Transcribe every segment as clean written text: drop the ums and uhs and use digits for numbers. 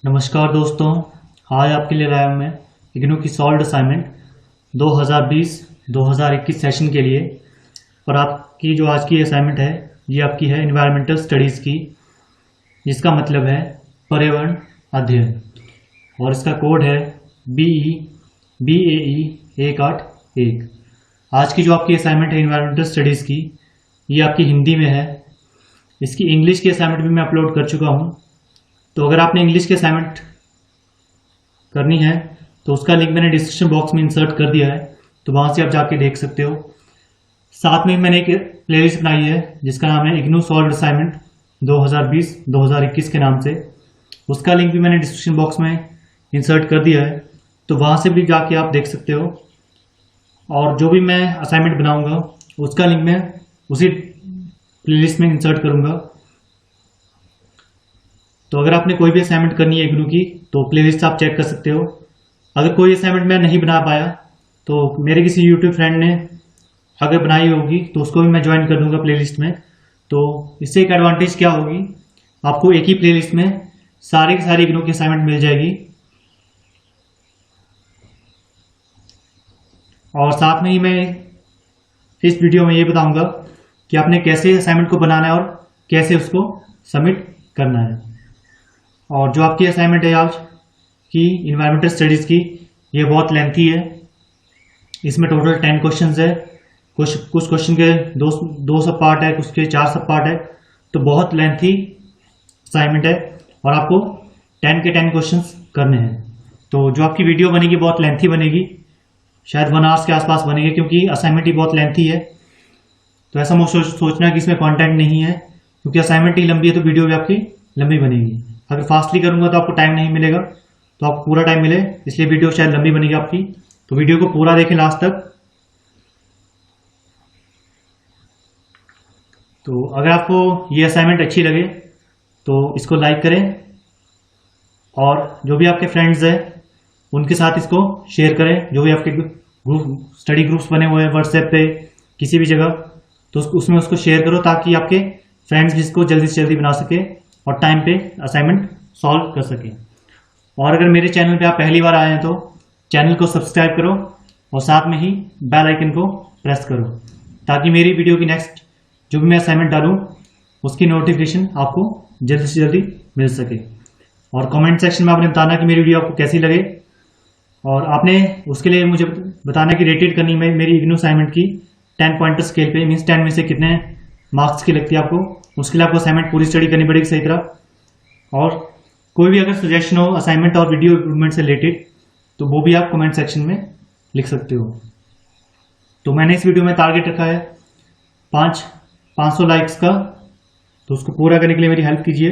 नमस्कार दोस्तों, आज आपके लिए लाया हूं मैं इग्नू की सॉल्व्ड असाइनमेंट 2020-2021 सेशन के लिए। और आपकी जो आज की असाइनमेंट है ये आपकी है इन्वायरमेंटल स्टडीज़ की, जिसका मतलब है पर्यावरण अध्ययन। और इसका कोड है BAE 181। आज की जो आपकी असाइनमेंट है इन्वायरमेंटल स्टडीज़ की, ये आपकी हिंदी में है। इसकी इंग्लिश की असाइनमेंट भी मैं अपलोड कर चुका हूँ। तो अगर आपने इंग्लिश की असाइनमेंट करनी है तो उसका लिंक मैंने डिस्क्रिप्शन बॉक्स में इंसर्ट कर दिया है, तो वहाँ से आप जाके देख सकते हो। साथ में मैंने एक प्लेलिस्ट बनाई है जिसका नाम है इग्नू सॉल्व्ड असाइनमेंट 2020-2021 के नाम से। उसका लिंक भी मैंने डिस्क्रिप्शन बॉक्स में इंसर्ट कर दिया है, तो वहाँ से भी जाके आप देख सकते हो। और जो भी मैं असाइनमेंट बनाऊँगा उसका लिंक मैं उसी प्लेलिस्ट में इंसर्ट करूँगा। तो अगर आपने कोई भी असाइनमेंट करनी है इग्नू की तो प्लेलिस्ट आप चेक कर सकते हो। अगर कोई असाइनमेंट मैं नहीं बना पाया तो मेरे किसी यूट्यूब फ्रेंड ने अगर बनाई होगी तो उसको भी मैं ज्वाइन कर दूंगा प्लेलिस्ट में। तो इससे एक एडवांटेज क्या होगी, आपको एक ही प्लेलिस्ट में सारी की सारी इग्नू की असाइनमेंट मिल जाएगी। और साथ में ही मैं इस वीडियो में ये बताऊंगा कि आपने कैसे असाइनमेंट को बनाना है और कैसे उसको सबमिट करना है। और जो आपकी असाइनमेंट है आज की इन्वायरमेंटल स्टडीज़ की, ये बहुत लेंथी है। इसमें टोटल 10 क्वेश्चंस है। कुछ क्वेश्चन के दो सब पार्ट है, कुछ के 4 सब पार्ट है। तो बहुत लेंथी असाइनमेंट है और आपको 10 के 10 क्वेश्चंस करने हैं। तो जो आपकी वीडियो बनेगी बहुत लेंथी बनेगी, शायद 1 आवर्स के आसपास बनेगी, क्योंकि असाइनमेंट ही बहुत लेंथी है। तो ऐसा मत सोचना कि इसमें कंटेंट नहीं है, क्योंकि असाइनमेंट ही लंबी है तो वीडियो भी आपकी लंबी बनेगी। अगर फास्टली करूंगा तो आपको टाइम नहीं मिलेगा, तो आपको पूरा टाइम मिले, इसलिए वीडियो शायद लंबी बनेगी आपकी। तो वीडियो को पूरा देखें लास्ट तक। तो अगर आपको ये असाइनमेंट अच्छी लगे तो इसको लाइक करें, और जो भी आपके फ्रेंड्स हैं उनके साथ इसको शेयर करें। जो भी आपके ग्रुप स्टडी ग्रुप्स बने हुए हैं व्हाट्सएप पे किसी भी जगह, तो उसमें उसको शेयर करो ताकि आपके फ्रेंड्स भी इसको जल्दी से जल्दी बना सके और टाइम पे असाइनमेंट सॉल्व कर सके। और अगर मेरे चैनल पे आप पहली बार आए हैं तो चैनल को सब्सक्राइब करो और साथ में ही बेल आइकन को प्रेस करो, ताकि मेरी वीडियो की नेक्स्ट जो भी मैं असाइनमेंट डालूं उसकी नोटिफिकेशन आपको जल्दी से जल्दी मिल सके। और कमेंट सेक्शन में आपने बताना कि मेरी वीडियो आपको कैसी लगे, और आपने उसके लिए मुझे बताना कि रेटेड करनी है मेरी इग्नू असाइनमेंट की 10 पॉइंटर स्केल पे, मीन्स 10 में से कितने मार्क्स की लगती है आपको। उसके लिए आपको असाइनमेंट पूरी स्टडी करनी पड़ेगी सही तरह। और कोई भी अगर सजेशन हो असाइनमेंट और वीडियो इम्प्रूवमेंट से रिलेटेड तो वो भी आप कमेंट सेक्शन में लिख सकते हो। तो मैंने इस वीडियो में टारगेट रखा है 500 लाइक्स का, तो उसको पूरा करने के लिए मेरी हेल्प कीजिए।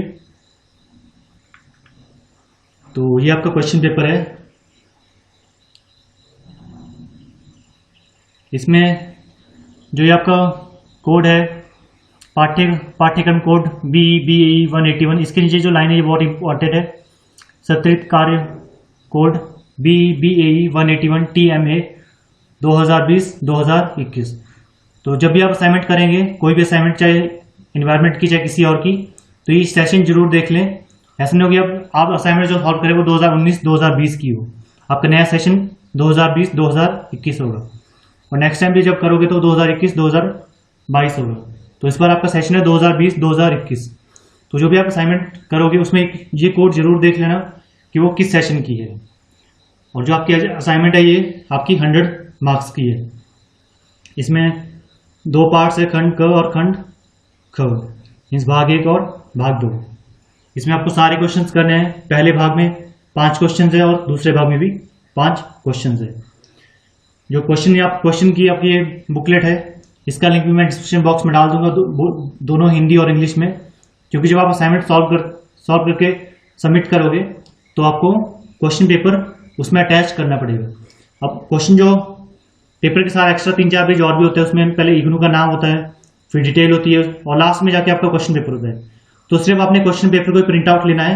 तो ये आपका क्वेश्चन पेपर है। इसमें जो ये आपका कोड है पाठ्यक्रम कोड BAE 181, इसके नीचे जो लाइन है ये बहुत इंपॉर्टेंट है। सत्यापित कार्य कोड BAE 181 TMA 2020-2021। तो जब भी आप असाइनमेंट करेंगे, कोई भी असाइनमेंट, चाहे इन्वायरमेंट की चाहे किसी और की, तो ये सेशन जरूर देख लें। ऐसा नहीं हो कि अब आप असाइनमेंट जो सॉल्व करें वो 2019-2020 की हो, आपका नया सेशन 2020-2021 होगा। और नेक्स्ट टाइम भी जब करोगे तो 2021-2022 होगा। तो इस बार आपका सेशन है 2020-2021। तो जो भी आप असाइनमेंट करोगे उसमें ये कोड जरूर देख लेना कि वो किस सेशन की है। और जो आपकी असाइनमेंट है ये आपकी 100 मार्क्स की है। इसमें 2 पार्ट्स है, खंड क और खंड ख, मीन्स भाग 1 और भाग 2। इसमें आपको सारे क्वेश्चंस करने हैं। पहले भाग में 5 क्वेश्चंस है और दूसरे भाग में भी 5 क्वेश्चंस है। जो क्वेश्चन की आपकी ये बुकलेट है, इसका लिंक भी मैं डिस्क्रिप्शन बॉक्स में डाल दूंगा, दोनों हिंदी और इंग्लिश में। क्योंकि जब आप असाइनमेंट सॉल्व करके सबमिट करोगे तो आपको क्वेश्चन पेपर उसमें अटैच करना पड़ेगा। अब क्वेश्चन जो पेपर के साथ एक्स्ट्रा 3-4 पेज और भी होते हैं, उसमें पहले इग्नू का नाम होता है, फिर डिटेल होती है, और लास्ट में जाके आपका क्वेश्चन पेपर होता है। तो सिर्फ आपने क्वेश्चन पेपर को प्रिंट आउट लेना है,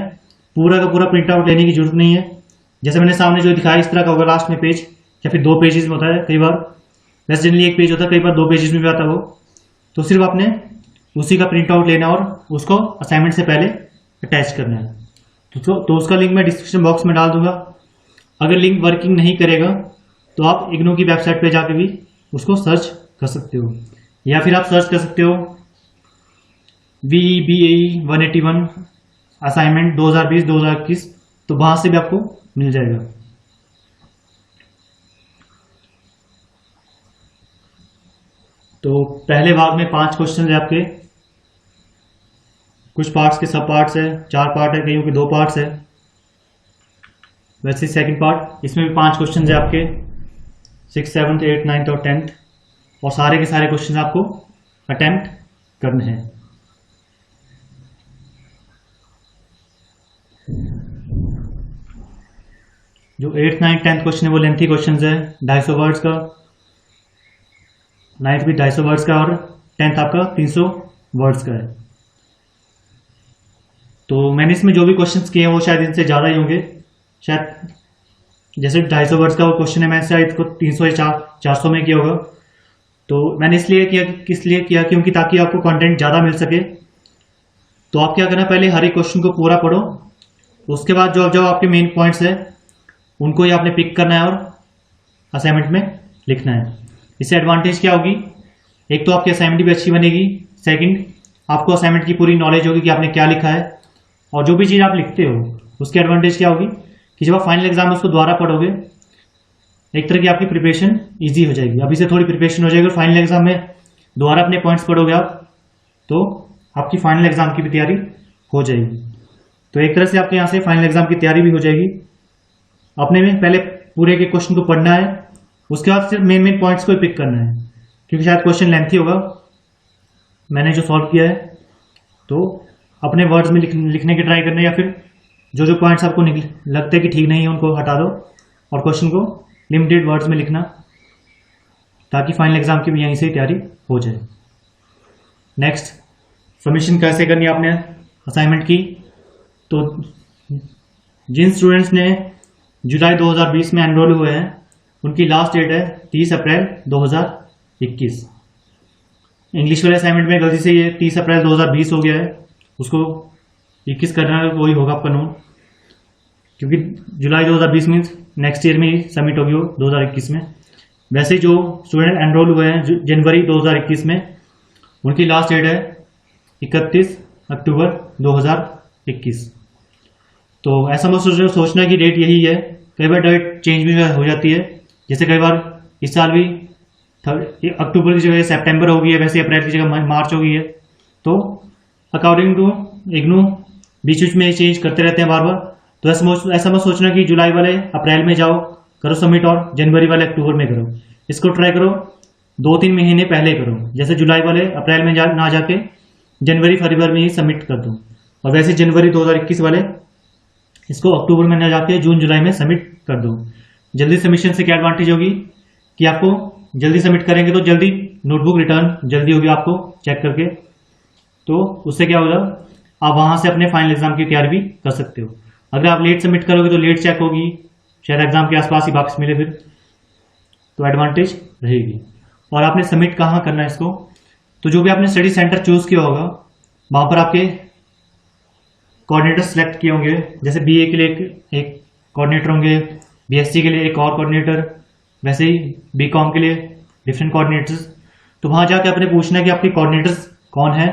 पूरा का पूरा प्रिंट आउट लेने की जरूरत नहीं है। जैसे मैंने सामने जो दिखाया इस तरह का होगा लास्ट में पेज, या फिर 2 पेजेस में होता है, कई बार वैसे जनरली 1 पेज होता है, कई बार 2 पेजेस में भी आता है वो। तो सिर्फ आपने उसी का प्रिंट आउट लेना और उसको असाइनमेंट से पहले अटैच करना है। तो उसका लिंक मैं डिस्क्रिप्शन बॉक्स में डाल दूंगा। अगर लिंक वर्किंग नहीं करेगा तो आप इग्नू की वेबसाइट पे जाके भी उसको सर्च कर सकते हो, या फिर आप सर्च कर सकते हो VBAE 181 असाइनमेंट 2020-2021, तो वहां से भी आपको मिल जाएगा। तो पहले भाग में 5 क्वेश्चन है आपके, कुछ पार्ट्स के सब पार्ट्स है, 4 पार्ट है, कईयों के 2 पार्ट्स है। वैसे सेकंड पार्ट, इसमें भी 5 क्वेश्चन है आपके 6, 7, 8, 9 और 10, और सारे के सारे क्वेश्चन आपको अटेम्प्ट करने हैं। जो 8, 9, 10 क्वेश्चन है वो लेंथी क्वेश्चन है, 250 वर्ड्स का, 9th भी 250 वर्ड्स का, और 10th आपका 300 वर्ड्स का है। तो मैंने इसमें जो भी क्वेश्चंस किए हैं वो शायद इनसे ज़्यादा ही होंगे, शायद जैसे 250 वर्ड्स का वो क्वेश्चन है, मैंने शायद इसको 300 या 400 में किया होगा। तो मैंने इसलिए किया, किस लिए किया, क्योंकि ताकि आपको कंटेंट ज़्यादा मिल सके। तो आप क्या करना, पहले हर एक क्वेश्चन को पूरा पढ़ो, उसके बाद जो आपके मेन पॉइंट्स है उनको ही आपने पिक करना है और असाइनमेंट में लिखना है। इससे एडवांटेज क्या होगी, एक तो आपकी असाइनमेंट भी अच्छी बनेगी, सेकंड आपको असाइनमेंट की पूरी नॉलेज होगी कि आपने क्या लिखा है, और जो भी चीज़ आप लिखते हो उसकी एडवांटेज क्या होगी कि जब आप फाइनल एग्जाम में उसको दोबारा पढ़ोगे, एक तरह की आपकी प्रिपरेशन ईजी हो जाएगी। अभी से थोड़ी प्रिपरेशन हो जाएगी, और फाइनल एग्जाम में दोबारा अपने पॉइंट्स पढ़ोगे आप, तो आपकी फाइनल एग्जाम की भी तैयारी हो जाएगी। तो एक तरह से आपके यहाँ से फाइनल एग्जाम की तैयारी भी हो जाएगी। अपने में पहले पूरे के क्वेश्चन को पढ़ना है, उसके बाद सिर्फ मेन पॉइंट्स को पिक करना है, क्योंकि शायद क्वेश्चन लेंथी होगा मैंने जो सॉल्व किया है। तो अपने वर्ड्स में लिखने की ट्राई करना, या फिर जो पॉइंट्स आपको लगते हैं कि ठीक नहीं है उनको हटा दो, और क्वेश्चन को लिमिटेड वर्ड्स में लिखना, ताकि फाइनल एग्जाम की भी यहीं से तैयारी हो जाए। नेक्स्ट, सबमिशन कैसे करनी है आपने असाइनमेंट की। तो जिन स्टूडेंट्स ने जुलाई 2020 में एनरोल हुए हैं उनकी लास्ट डेट है 30 अप्रैल 2021। इंग्लिश वाले असाइनमेंट में गलती से ये 30 अप्रैल 2020 हो गया है, उसको 21 करना है, वही होगा आपका नोट, क्योंकि जुलाई 2020 मीन्स नेक्स्ट ईयर में ही सबमिट होगी वो 2021 में। वैसे जो स्टूडेंट एनरोल हुए हैं जनवरी 2021 में, उनकी लास्ट डेट है 31 अक्टूबर 2021। तो ऐसा मत सोचना कि डेट यही है, कई बार डेट चेंज भी हो जाती है। जैसे कई बार इस साल भी अक्टूबर की जगह सितंबर हो गई है, वैसे अप्रैल की जगह मार्च हो गई है। तो अकॉर्डिंग टू इग्नू बीच बीच में चेंज करते रहते हैं बार बार। तो ऐसा मत सोचना कि जुलाई वाले अप्रैल में जाओ करो सबमिट, और जनवरी वाले अक्टूबर में करो। इसको ट्राई करो 2-3 महीने पहले करो, जैसे जुलाई वाले अप्रैल में ना जाके जनवरी फरवरी में ही सबमिट कर दो, और वैसे जनवरी 2021 वाले इसको अक्टूबर में ना जाके जून जुलाई में सबमिट कर दो। जल्दी सबमिशन से क्या एडवांटेज होगी कि आपको जल्दी सबमिट करेंगे तो जल्दी नोटबुक रिटर्न जल्दी होगी आपको चेक करके, तो उससे क्या होगा आप वहां से अपने फाइनल एग्जाम की तैयारी भी कर सकते हो। अगर आप लेट सबमिट करोगे तो लेट चेक होगी, शायद एग्जाम के आसपास ही वापस मिले फिर, तो एडवांटेज रहेगी। और आपने सबमिट कहाँ करना है इसको, तो जो भी आपने स्टडी सेंटर चूज किया होगा वहां पर आपके कोऑर्डिनेटर सेलेक्ट किए होंगे। जैसे बीए के लिए एक कोऑर्डिनेटर होंगे, बीएससी के लिए एक और कोऑर्डिनेटर, वैसे ही बीकॉम के लिए डिफरेंट कोऑर्डिनेटर्स। तो वहां जाकर आपने पूछना है कि आपके कोऑर्डिनेटर्स कौन है,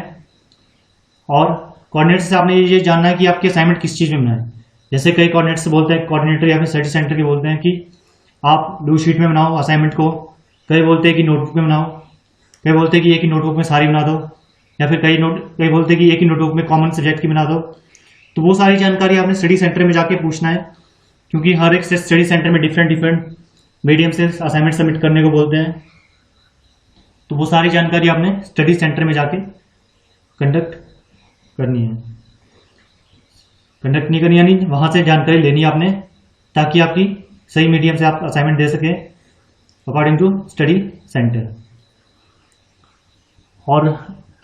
और कोऑर्डिनेटर से आपने ये जानना है कि आपकी असाइनमेंट किस चीज़ में बनाए। जैसे कई कोऑर्डिनेटर्स बोलते हैं, कोऑर्डिनेटर या फिर स्टडी सेंटर के बोलते हैं कि आप ब्लू शीट में बनाओ असाइनमेंट को, कई बोलते हैं कि नोटबुक में बनाओ, कई बोलते हैं कि एक ही नोटबुक में सारी बना दो, या फिर कई बोलते हैं कि एक ही नोटबुक में कॉमन सब्जेक्ट की बना दो। तो वो सारी जानकारी आपने स्टडी सेंटर में जाके पूछना है, क्योंकि हर एक स्टडी सेंटर में डिफरेंट मीडियम से असाइनमेंट सबमिट करने को बोलते हैं। तो वो सारी जानकारी आपने स्टडी सेंटर में जाके कंडक्ट करनी है, कंडक्ट नहीं करनी यानी वहां से जानकारी लेनी है आपने, ताकि आपकी सही मीडियम से आप असाइनमेंट दे सके अकॉर्डिंग टू स्टडी सेंटर। और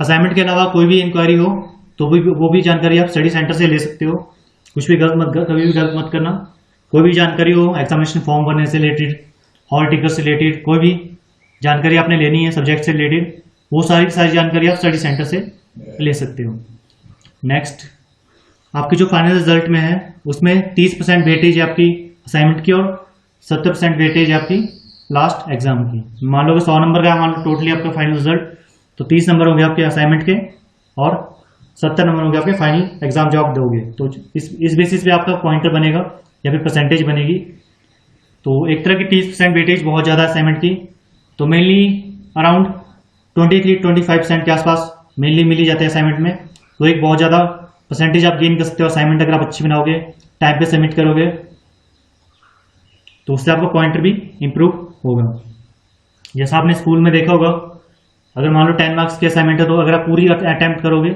असाइनमेंट के अलावा कोई भी इंक्वायरी हो तो वो भी जानकारी आप स्टडी सेंटर से ले सकते हो। कुछ भी कभी भी गलत मत करना। कोई भी जानकारी हो एग्जामिनेशन फॉर्म भरने से रिलेटेड, हॉल टिकट से रिलेटेड, कोई भी जानकारी आपने लेनी है सब्जेक्ट से रिलेटेड, वो सारी जानकारी आप स्टडी सेंटर से ले सकते हो। नेक्स्ट, आपकी जो फाइनल रिजल्ट में है उसमें 30% वेटेज है आपकी असाइनमेंट की और 70% वेटेज है आपकी लास्ट एग्जाम की। मान लो कि 100 नंबर का मान लो टोटली आपका फाइनल रिजल्ट, तो 30 नंबर होंगे आपके असाइनमेंट के और 70 नंबर होंगे आपके फाइनल एग्जाम जो आप दोगे। तो इस बेसिस पे आपका पॉइंटर बनेगा या फिर परसेंटेज बनेगी। तो एक तरह की 30% वेटेज बहुत ज़्यादा असाइनमेंट की, तो मेनली अराउंड 23-25% के आसपास मेनली मिल ही जाते हैं असाइनमेंट में। तो एक बहुत ज़्यादा परसेंटेज आप गेन कर सकते हो असाइनमेंट अगर आप अच्छी बनाओगे, टाइम पे सबमिट करोगे, तो उससे आपका पॉइंटर भी इम्प्रूव होगा। जैसा आपने स्कूल में देखा होगा, अगर मान लो 10 मार्क्स की असाइनमेंट है तो अगर आप पूरी अटैम्प्ट करोगे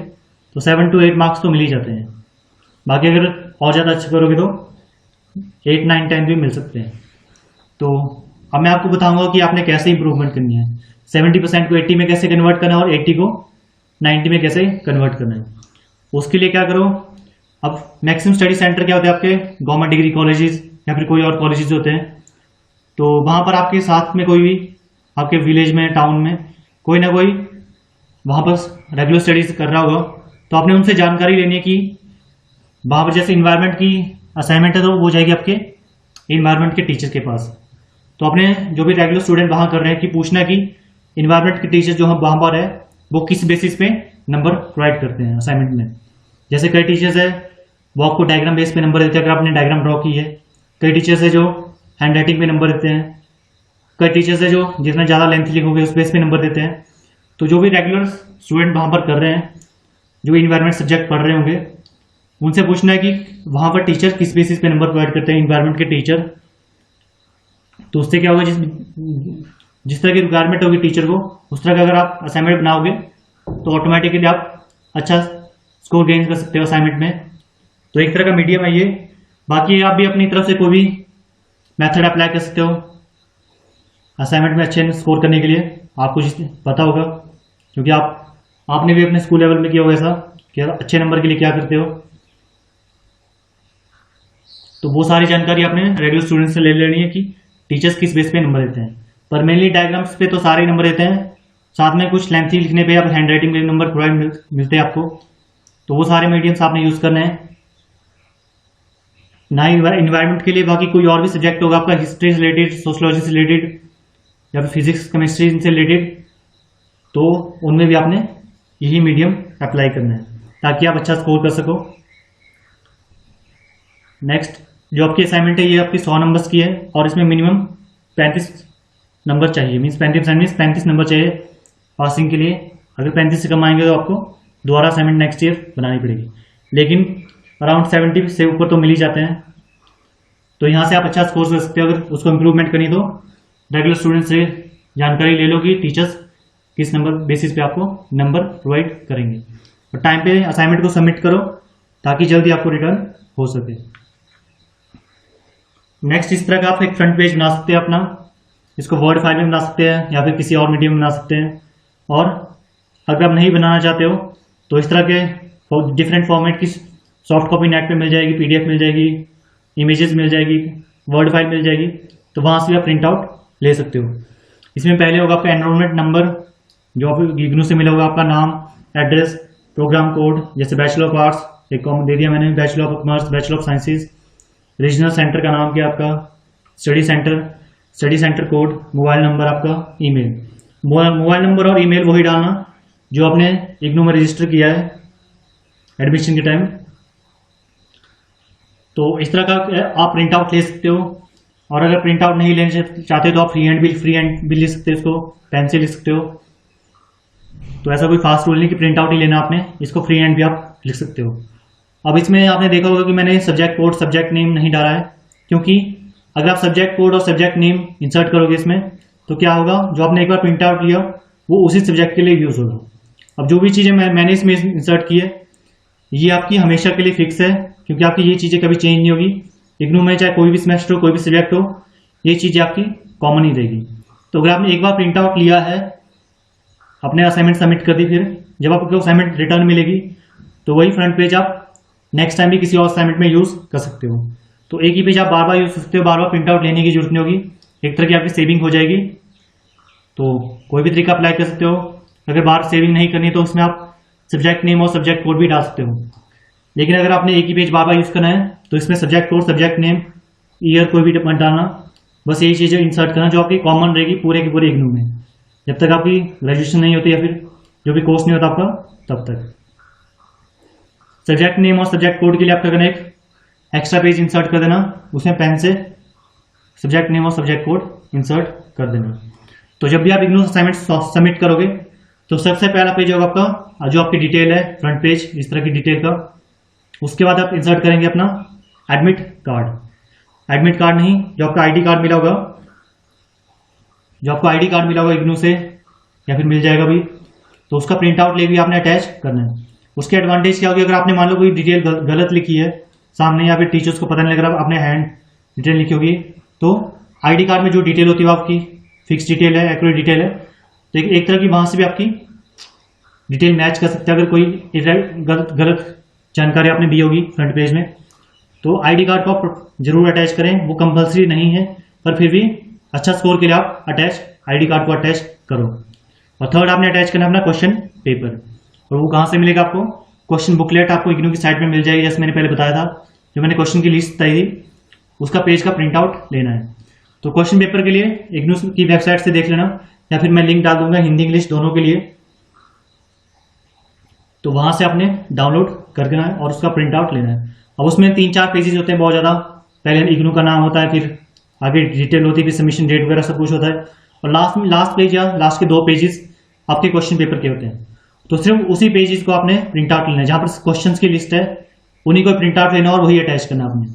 तो 7 to 8 मार्क्स तो मिल ही जाते हैं। बाकी अगर और ज़्यादा अच्छा करोगे तो 8, 9, 10 भी मिल सकते हैं। तो अब मैं आपको बताऊंगा कि आपने कैसे इंप्रूवमेंट करनी है, 70% को 80 में कैसे कन्वर्ट करना है और 80 को 90 में कैसे कन्वर्ट करना है। उसके लिए क्या करो, अब मैक्सिमम स्टडी सेंटर क्या होते हैं आपके, गवर्नमेंट डिग्री कॉलेजेस या फिर कोई और कॉलेजेस होते हैं। तो वहाँ पर आपके साथ में कोई भी आपके विलेज में, टाउन में कोई ना कोई वहाँ पर रेगुलर स्टडीज कर रहा होगा, तो आपने उनसे जानकारी लेनी है कि वहाँ पर जैसे इन्वायरमेंट की असाइनमेंट है तो वो जाएगी आपके इन्वायरमेंट के टीचर के पास। तो अपने जो भी रेगुलर स्टूडेंट वहाँ कर रहे हैं कि पूछना है कि इन्वायरमेंट के टीचर जो हम वहाँ पर है वो किस बेसिस पे नंबर प्रोवाइड करते हैं असाइनमेंट में। जैसे कई टीचर्स है वो आपको डायग्राम बेस पे नंबर देते हैं अगर आपने डायग्राम ड्रॉ की है, कई टीचर्स है जो हैंड राइटिंग पे नंबर देते हैं, कई टीचर्स है जो जितना ज़्यादा लेंथ लिखोगे उस बेस पे नंबर देते हैं। तो जो भी रेगुलर स्टूडेंट वहाँ पर कर रहे हैं, जो इन्वायरमेंट सब्जेक्ट पढ़ रहे होंगे, उनसे पूछना है कि वहाँ पर टीचर किस बेसिस पे नंबर प्रोवाइड करते हैं, इन्वायरमेंट के टीचर। तो उससे क्या होगा, जिस तरह की रिक्वायरमेंट होगी टीचर को उस तरह का अगर आप असाइनमेंट बनाओगे तो ऑटोमेटिकली आप अच्छा स्कोर गेन कर सकते हो असाइनमेंट में। तो एक तरह का मीडियम है ये। बाकी आप भी अपनी तरफ से कोई भी मेथड अप्लाई कर सकते हो असाइनमेंट में अच्छे स्कोर करने के लिए। आपको पता होगा क्योंकि आपने भी अपने स्कूल लेवल में किया होगा ऐसा कि अच्छे नंबर के लिए क्या करते हो। तो वो सारी जानकारी आपने रेगुलर स्टूडेंट से ले लेनी है कि टीचर्स किस बेस पे नंबर देते हैं। पर मेनली डायग्राम्स पे तो सारे नंबर देते हैं, साथ में कुछ लेंथी लिखने पे या हैंड राइटिंग में नंबर प्रोवाइड मिलते हैं आपको। तो वो सारे मीडियम्स आपने यूज करने हैं ना ही इन्वायरमेंट के लिए। बाकी कोई और भी सब्जेक्ट होगा आपका हिस्ट्री से रिलेटेड, सोशोलॉजी से रिलेटेड या फिर फिजिक्स केमिस्ट्री से रिलेटेड, तो उनमें भी आपने यही मीडियम अप्लाई करना है ताकि आप अच्छा स्कोर कर सको। नेक्स्ट जो आपकी असाइनमेंट है ये आपकी 100 नंबर्स की है और इसमें मिनिमम 35 नंबर चाहिए, मीन्स 35 नंबर चाहिए पासिंग के लिए। अगर 35 से कम आएंगे तो आपको दोबारा असाइनमेंट नेक्स्ट ईयर बनानी पड़ेगी, लेकिन अराउंड 70 से ऊपर तो मिल ही जाते हैं। तो यहाँ से आप अच्छा स्कोर कर सकते हो। अगर उसको इम्प्रूवमेंट करनी तो रेगुलर स्टूडेंट से जानकारी ले लो कि टीचर्स किस नंबर बेसिस पे आपको नंबर प्रोवाइड करेंगे, और टाइम पे असाइनमेंट को सबमिट करो ताकि जल्दी आपको रिटर्न हो सके। नेक्स्ट इस तरह का आप एक फ्रंट पेज बना सकते हैं अपना, इसको वर्ड फाइल में बना सकते हैं या फिर किसी और मीडियम में बना सकते हैं। और अगर आप नहीं बनाना चाहते हो तो इस तरह के डिफरेंट फॉर्मेट की सॉफ्ट कॉपी नेट पे मिल जाएगी, पीडीएफ मिल जाएगी, इमेजेस मिल जाएगी, वर्ड फाइल मिल जाएगी, तो वहाँ से आप प्रिंट आउट ले सकते हो। इसमें पहले होगा आपका एनरोलमेंट नंबर जो आप इग्नू से मिला होगा, आपका नाम, एड्रेस, प्रोग्राम कोड, जैसे बैचलर ऑफ आर्ट्स एक कॉमन दे दिया मैंने, bachelor of commerce, bachelor of sciences, regional centre का नाम क्या आपका, study centre code, mobile number आपका, ईमेल। मोबाइल नंबर और ईमेल वही डालना जो आपने इग्नू में रजिस्टर किया है एडमिशन के टाइम। तो इस तरह का आप प्रिंट आउट ले सकते हो, और अगर प्रिंट आउट नहीं लेना चाहते तो आप फ्री हैंड भी लिख सकते हो, इसको पेन से लिख सकते हो। तो ऐसा कोई फास्ट रूल नहीं कि प्रिंट आउट ही लेना आपने, इसको फ्री हैंड भी आप लिख सकते हो। अब इसमें आपने देखा होगा कि मैंने सब्जेक्ट कोड, सब्जेक्ट नेम नहीं डाला है, क्योंकि अगर आप सब्जेक्ट कोड और सब्जेक्ट नेम इंसर्ट करोगे इसमें तो क्या होगा, जो आपने एक बार प्रिंट आउट लिया वो उसी सब्जेक्ट के लिए यूज होगा। अब जो भी चीज़ें मैंने इसमें इंसर्ट की है ये आपकी हमेशा के लिए फिक्स है, क्योंकि आपकी ये चीज़ें कभी चेंज नहीं होगी। इग्नू में चाहे कोई भी सेमेस्टर हो, कोई भी सब्जेक्ट हो, ये चीज़ें आपकी कॉमन ही रहेगी। तो अगर आपने एक बार प्रिंट आउट लिया है, अपने असाइनमेंट सबमिट कर दी, फिर जब आपको असाइनमेंट रिटर्न मिलेगी तो वही फ्रंट पेज आप नेक्स्ट टाइम भी किसी और असाइनमेंट में यूज कर सकते हो। तो एक ही पेज आप बार बार यूज कर सकते हो, बार बार प्रिंट आउट लेने की जरूरत नहीं होगी, एक तरह की आपकी सेविंग हो जाएगी। तो कोई भी तरीका अप्लाई कर सकते हो। अगर बार सेविंग नहीं करनी तो उसमें आप सब्जेक्ट नेम और सब्जेक्ट कोड भी डाल सकते हो। लेकिन अगर आपने एक ही पेज बार बार यूज करना है तो इसमें subject code, subject name, year कोई भी मत डालना, बस यही चीजें इंसर्ट करना जो आपकी कॉमन रहेगी पूरे के पूरे इग्नू में, जब तक आपकी ग्रेजुएशन नहीं होती या फिर जो भी कोर्स नहीं होता आपका तब तक। सब्जेक्ट नेम और सब्जेक्ट कोड के लिए आपका करना एक एक्स्ट्रा पेज इंसर्ट कर देना, उसमें पेन से सब्जेक्ट नेम और सब्जेक्ट कोड इंसर्ट कर देना। तो जब भी आप इग्नू असाइनमेंट सबमिट करोगे तो सबसे पहला पेज होगा आपका जो आपकी डिटेल है, फ्रंट पेज इस तरह की डिटेल का। उसके बाद आप इंसर्ट करेंगे अपना एडमिट कार्ड। एडमिट कार्ड नहीं, जो आपका आईडी कार्ड मिला होगा, जो आपको आईडी कार्ड मिला होगा इग्नू से या फिर मिल जाएगा भी, तो उसका प्रिंट आउट लेके आपने अटैच करना है। उसके एडवांटेज क्या होगी, अगर आपने मान लो कोई डिटेल गलत लिखी है सामने या फिर टीचर्स को पता नहीं लग रहा आपने हैंड डिटेल लिखी होगी, तो आईडी कार्ड में जो डिटेल होती है वो आपकी फिक्स डिटेल है, एक्यूरेट डिटेल है, तो एक तरह की वहां से भी आपकी डिटेल मैच कर सकते हैं। अगर कोई गलत जानकारी आपने दी होगी फ्रंट पेज में, तो आईडी कार्ड को आप जरूर अटैच करें। वो कंपलसरी नहीं है, पर फिर भी अच्छा स्कोर के लिए आप आईडी कार्ड को अटैच करो। और थर्ड आपने अटैच करना अपना क्वेश्चन पेपर, और वो कहाँ से मिलेगा आपको, क्वेश्चन बुकलेट आपको इग्नू की साइट में मिल जाएगी, जैसे मैंने पहले बताया था। जो मैंने क्वेश्चन की लिस्ट बताई थी उसका पेज का प्रिंट आउट लेना है। तो क्वेश्चन पेपर के लिए इग्नू की वेबसाइट से देख लेना, या फिर मैं लिंक डाल दूंगा हिंदी इंग्लिश दोनों के लिए, तो वहां से आपने डाउनलोड कर देना है और उसका प्रिंट आउट लेना है। अब उसमें 3-4 पेजेस होते हैं बहुत ज्यादा, पहले इग्नू का नाम होता है, फिर आगे डिटेल होती है, फिर सबमिशन डेट वगैरह सब कुछ होता है, और लास्ट पेज या लास्ट के 2 पेजेस आपके क्वेश्चन पेपर के होते हैं। तो सिर्फ उसी पेजेस को आपने प्रिंट आउट लेना है, जहां पर क्वेश्चंस की लिस्ट है उन्हीं को प्रिंट आउट लेना और वही अटैच करना आपने।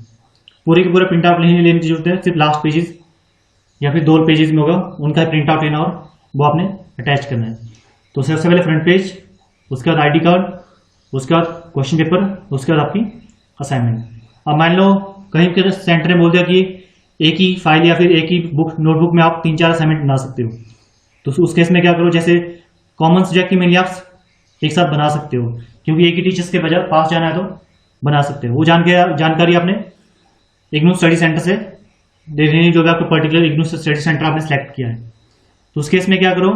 पूरे के पूरे प्रिंट आउट नहीं लेने की जरूरत है, सिर्फ लास्ट पेजेस या फिर 2 पेजेस में होगा उनका प्रिंट आउट लेना और वो आपने अटैच करना है। तो सबसे पहले फ्रंट पेज, उसके बाद आईडी कार्ड, उसके बाद क्वेश्चन पेपर, उसके बाद आपकी असाइनमेंट। अब मान लो कहीं के सेंटर ने बोल दिया कि एक ही फाइल या फिर एक ही नोटबुक में आप 3-4 असाइनमेंट बना सकते हो, तो उस केस में क्या करो, जैसे कॉमन सब्जेक्ट की मेनली आप एक साथ बना सकते हो, क्योंकि एक ही टीचर्स के पास जाना है तो बना सकते हो। वो जानकारी आपने इग्नू स्टडी सेंटर से दे देनी, जो भी आपको पर्टिकुलर इग्नू स्टडी सेंटर आपने सेलेक्ट किया है। तो उस केस में क्या करो,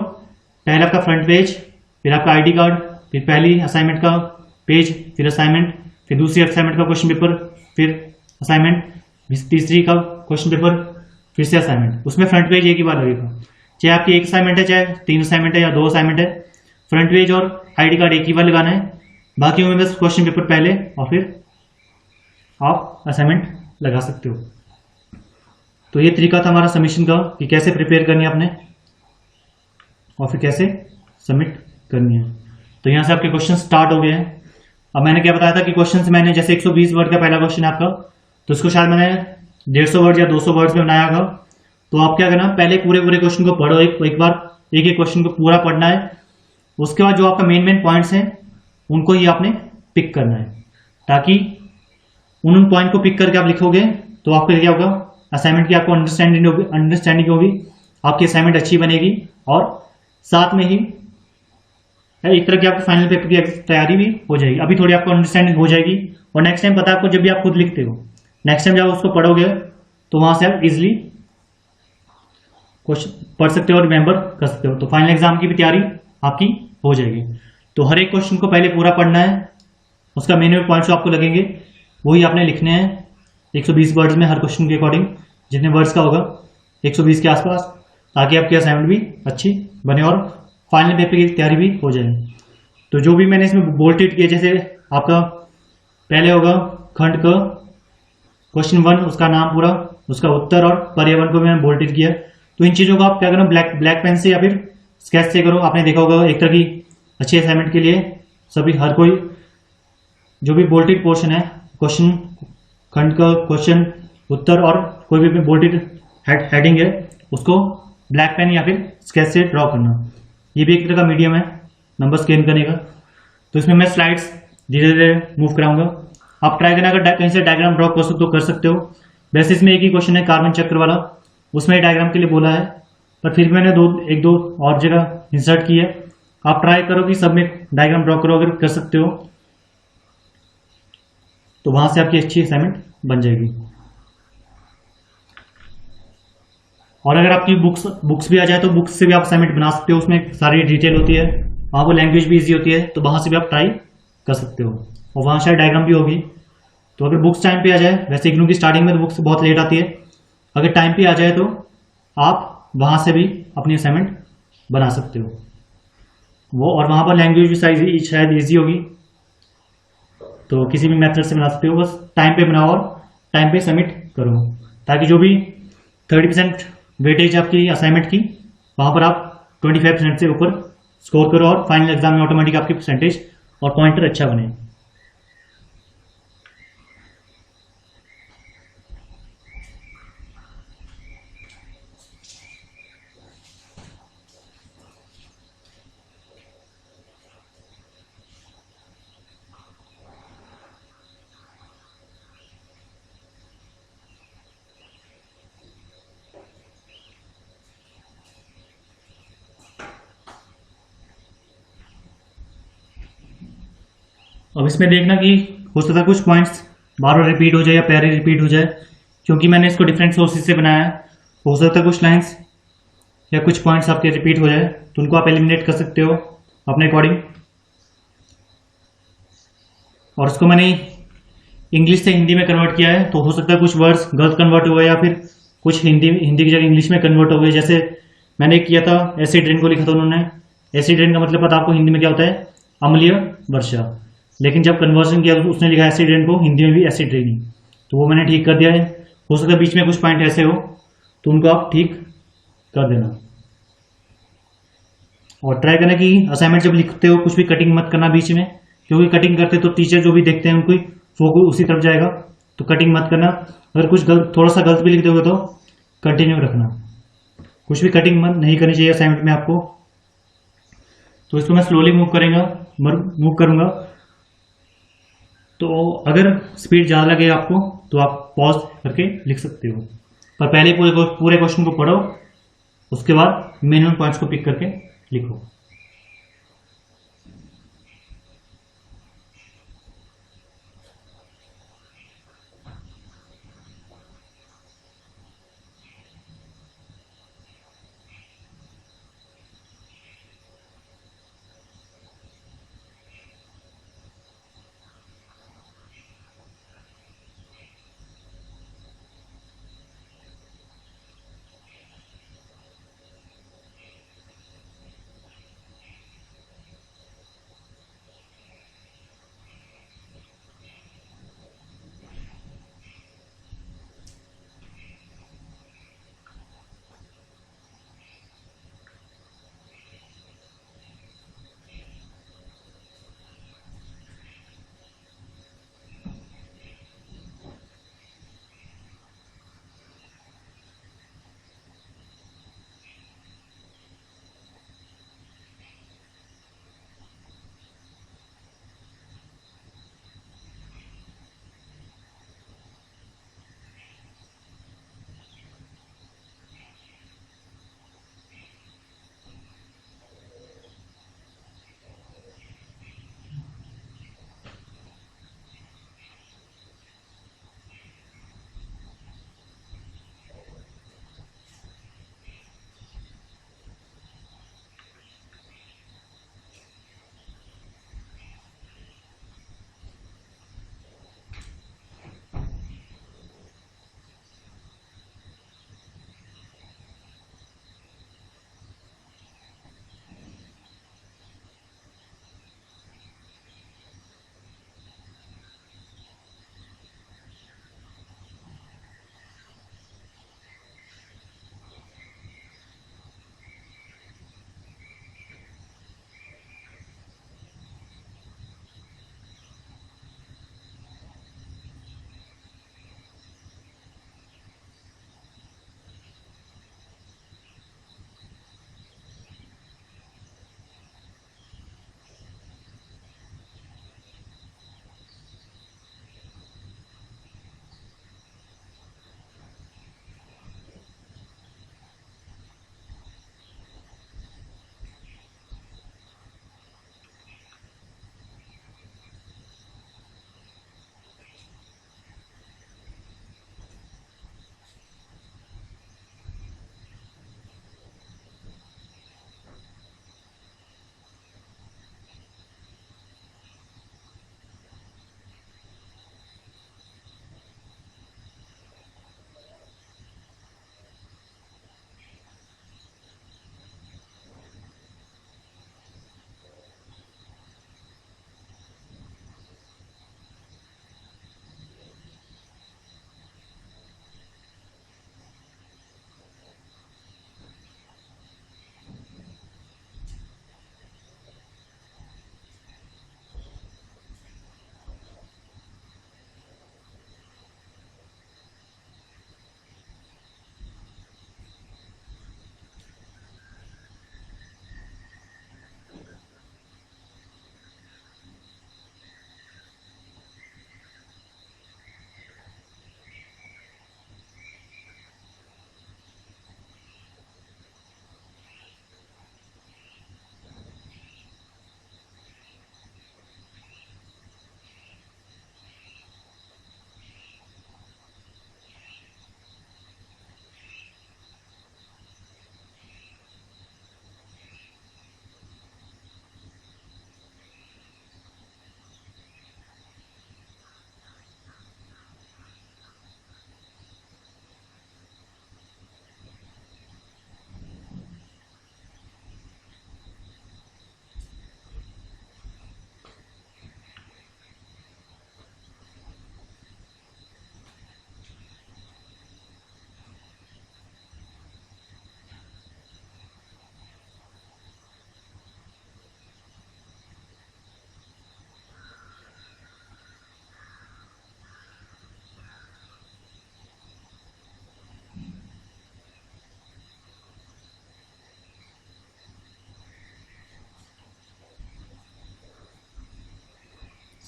पहले आपका फ्रंट पेज, फिर आपका आईडी कार्ड, फिर पहली असाइनमेंट का पेज, फिर असाइनमेंट, फिर दूसरी असाइनमेंट का क्वेश्चन पेपर, फिर असाइनमेंट, तीसरी का क्वेश्चन पेपर, फिर से असाइनमेंट। उसमें फ्रंट पेज एक ही बार लगेगा, चाहे आपकी 1 असाइनमेंट है, चाहे 3 असाइनमेंट है या 2 असाइनमेंट है, फ्रंट पेज और आईडी कार्ड एक ही बार लगाना है। बाकी में बस क्वेश्चन पेपर पहले और फिर आप असाइनमेंट लगा सकते हो। तो ये तरीका था हमारा सबमिशन का, कि कैसे प्रिपेयर करनी है आपने और फिर कैसे सबमिट करनी है। तो यहाँ से आपके क्वेश्चन स्टार्ट हो गए हैं। अब मैंने क्या बताया था कि क्वेश्चन मैंने जैसे 120 वर्ड का पहला क्वेश्चन है आपका, तो इसको शायद मैंने 150 वर्ड या 200 वर्ड्स में बनाया होगा। तो आप क्या करना, पहले पूरे क्वेश्चन को पढ़ो, एक बार एक क्वेश्चन को पूरा पढ़ना है। उसके बाद जो आपका मेन पॉइंट्स हैं उनको ही आपने पिक करना है, ताकि उन पॉइंट को पिक करके आप लिखोगे तो आपके क्या होगा, असाइनमेंट की आपको अंडरस्टैंडिंग होगी, आपकी असाइनमेंट अच्छी बनेगी, और साथ में ही एक तरह की आपकी फाइनल पेपर की तैयारी भी हो जाएगी। अभी थोड़ी आपको अंडरस्टैंडिंग हो जाएगी, और नेक्स्ट टाइम पता है आपको, जब भी आप खुद लिखते हो, नेक्स्ट टाइम जब उसको पढ़ोगे तो वहां से आप इजिली क्वेश्चन पढ़ सकते हो और रिमेंबर कर सकते हो। तो फाइनल एग्जाम की भी तैयारी आपकी हो जाएगी। तो हर एक क्वेश्चन को पहले पूरा पढ़ना है, उसका मेन पॉइंट्स जो आपको लगेंगे वही आपने लिखने हैं 120 वर्ड्स में, हर क्वेश्चन के अकॉर्डिंग जितने वर्ड्स का होगा 120 के आसपास, ताकि आपकी असाइनमेंट भी अच्छी बने और फाइनल पेपर की तैयारी भी हो जाए। तो जो भी मैंने इसमें बोल्टेड किया, जैसे आपका पहले होगा खंड का क्वेश्चन 1, उसका नाम पूरा, उसका उत्तर और पर्यावरण को भी मैंने बोल्टेड किया। तो इन चीजों को आप क्या करो, ब्लैक पेन से या फिर स्केच से करो। आपने देखा होगा एक तरह की अच्छी असाइनमेंट के लिए सभी हर कोई जो भी बोल्टेड पोर्शन है, क्वेश्चन खंड का क्वेश्चन उत्तर और कोई भी बोल्टेड हेडिंग है, उसको ब्लैक पेन या फिर स्केच से ड्रॉ करना। ये भी एक तरह का मीडियम है नंबर स्कैन करने का। तो इसमें मैं स्लाइड्स धीरे धीरे मूव कराऊंगा, आप ट्राई करना, अगर कहीं से डायग्राम ड्रॉ कर सकते हो कर सकते हो। वैसे इसमें एक ही क्वेश्चन है कार्बन चक्र वाला, उसमें डायग्राम के लिए बोला है, पर फिर मैंने एक दो और जगह इंसर्ट की है। आप ट्राई करो कि सब में डायग्राम ड्रॉ करो, अगर कर सकते हो तो वहां से आपकी अच्छी असाइनमेंट बन जाएगी। और अगर आपकी बुक्स भी आ जाए तो बुक्स से भी आप असाइनमेंट बना सकते हो, उसमें सारी डिटेल होती है, वहां वो लैंग्वेज भी इजी होती है, तो वहां से भी आप ट्राई कर सकते हो। और वहाँ शायद डायग्राम भी होगी। तो अगर बुक्स टाइम पे आ जाए, वैसे इग्नू की स्टार्टिंग में तो बुक्स बहुत लेट आती है, अगर टाइम पे आ जाए तो आप वहाँ से भी अपनी असाइनमेंट बना सकते हो वो। और वहाँ पर लैंग्वेज भी शायद ईजी होगी, तो किसी भी मेथड से बना सकते हो। बस टाइम पे बनाओ और टाइम पे सबमिट करो, ताकि जो भी 30% वेटेज आपकी असाइनमेंट की, वहाँ पर आप 25% से ऊपर स्कोर करो और फाइनल एग्जाम में ऑटोमेटिक आपकी परसेंटेज और पॉइंटर अच्छा बने। अब इसमें देखना कि हो सकता है कुछ पॉइंट्स बार बार रिपीट हो जाए या पैरे रिपीट हो जाए, क्योंकि मैंने इसको डिफरेंट सोर्सेज से बनाया है। हो सकता है कुछ लाइंस या कुछ पॉइंट्स आपके रिपीट हो जाए, तो उनको आप एलिमिनेट कर सकते हो अपने अकॉर्डिंग। और इसको मैंने इंग्लिश से हिंदी में कन्वर्ट किया है, तो हो सकता है कुछ वर्ड्स गलत कन्वर्ट हुए या फिर कुछ हिंदी हिंदी की जगह इंग्लिश में कन्वर्ट हो गए। जैसे मैंने किया था एसिड रेन को लिखा था उन्होंने, एसिड रेन का मतलब पता आपको हिंदी में क्या होता है, अम्लीय वर्षा। लेकिन जब कन्वर्जन किया तो उसने लिखा एसिड रेन को हिंदी में भी एसिड रेनी, तो वो मैंने ठीक कर दिया है। हो सकता है बीच में कुछ पॉइंट ऐसे हो, तो उनको आप ठीक कर देना। और ट्राई करना कि असाइनमेंट जब लिखते हो कुछ भी कटिंग मत करना बीच में, क्योंकि कटिंग करते तो टीचर जो भी देखते हैं उनको फोकस उसी तरफ जाएगा, तो कटिंग मत करना। अगर कुछ गलत थोड़ा सा गलत भी लिख दोगे तो कंटिन्यू रखना, कुछ भी कटिंग मत नहीं करनी चाहिए असाइनमेंट में आपको। तो इसको मैं स्लोली मूव करूंगा। तो अगर स्पीड ज़्यादा लगे आपको तो आप पॉज करके लिख सकते हो, पर पहले पूरे क्वेश्चन को पढ़ो, उसके बाद मिनिमम पॉइंट्स को पिक करके लिखो।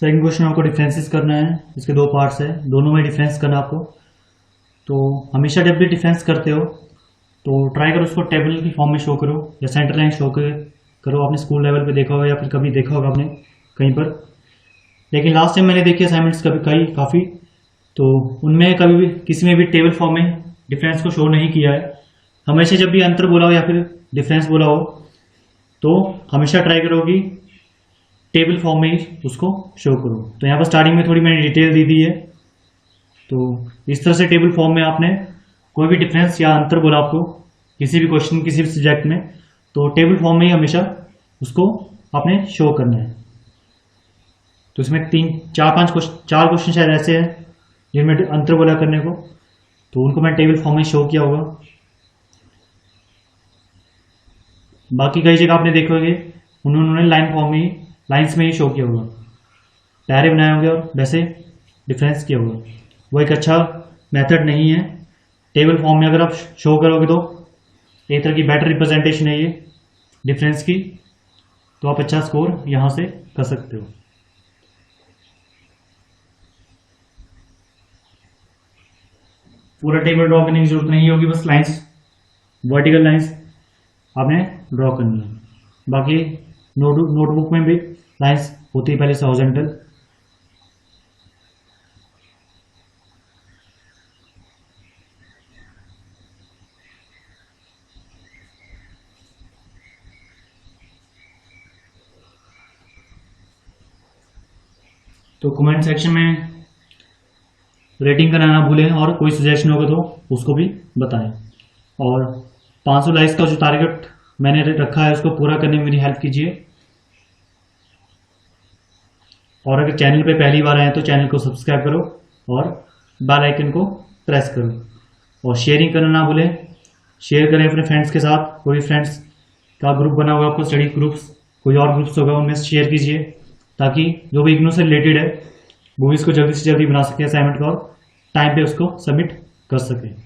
सेकंड क्वेश्चन आपको डिफरेंसेस करना है। इसके दो पार्ट्स है, दोनों में डिफरेंस करना आपको। तो हमेशा जब भी डिफरेंस करते हो तो ट्राई करो उसको टेबल की फॉर्म में शो करो या सेंटर लाइन शो करो। आपने स्कूल लेवल पे देखा होगा या फिर कभी देखा होगा आपने कहीं पर, लेकिन लास्ट टाइम मैंने देखी असाइनमेंट्स कभी काफ़ी, तो उनमें कभी भी किसी में भी टेबल फॉर्म में डिफरेंस को शो नहीं किया है। हमेशा जब भी अंतर बोला हो या फिर डिफरेंस बोला हो तो हमेशा ट्राई करो कि टेबल फॉर्म में ही उसको शो करो। तो यहाँ पर स्टार्टिंग में थोड़ी मैंने डिटेल दे दी है। तो इस तरह से टेबल फॉर्म में आपने कोई भी डिफरेंस या अंतर बोला आपको किसी भी क्वेश्चन किसी भी सब्जेक्ट में, तो टेबल फॉर्म में ही हमेशा उसको आपने शो करना है। तो इसमें चार क्वेश्चन शायद ऐसे हैं जिनमें अंतर बोला करने को, तो उनको मैं टेबल फॉर्म में शो किया होगा। बाकी कई जगह आपने देखोगे उन्होंने लाइंस में ही शो किया होगा, पैरे बनाए होंगे और वैसे डिफरेंस किया होगा। वो एक अच्छा मेथड नहीं है। टेबल फॉर्म में अगर आप शो करोगे तो एक तरह की बेटर रिप्रेजेंटेशन है ये डिफरेंस की, तो आप अच्छा स्कोर यहाँ से कर सकते हो। पूरा टेबल ड्रॉ करने की जरूरत नहीं होगी, बस लाइंस, वर्टिकल लाइंस आपने ड्रॉ करनी है। बाकी नोटबुक में भी लाइंस होती है पहले से हॉरिजॉन्टल। तो कमेंट सेक्शन में रेटिंग करना ना भूलें और कोई सजेशन होगा तो उसको भी बताएं। और 500 लाइक्स का जो टारगेट मैंने रखा है उसको पूरा करने में मेरी हेल्प कीजिए। और अगर चैनल पे पहली बार आए तो चैनल को सब्सक्राइब करो और बेल आइकन को प्रेस करो। और शेयरिंग करना ना भूलें, शेयर करें अपने फ्रेंड्स के साथ। कोई फ्रेंड्स का ग्रुप बना होगा आपको, स्टडी ग्रुप्स, कोई और ग्रुप्स होगा, उनमें शेयर कीजिए ताकि जो भी इग्नू से रिलेटेड है वो इसको जल्दी से जल्दी बना सके असाइनमेंट का और टाइम पे उसको सबमिट कर सके।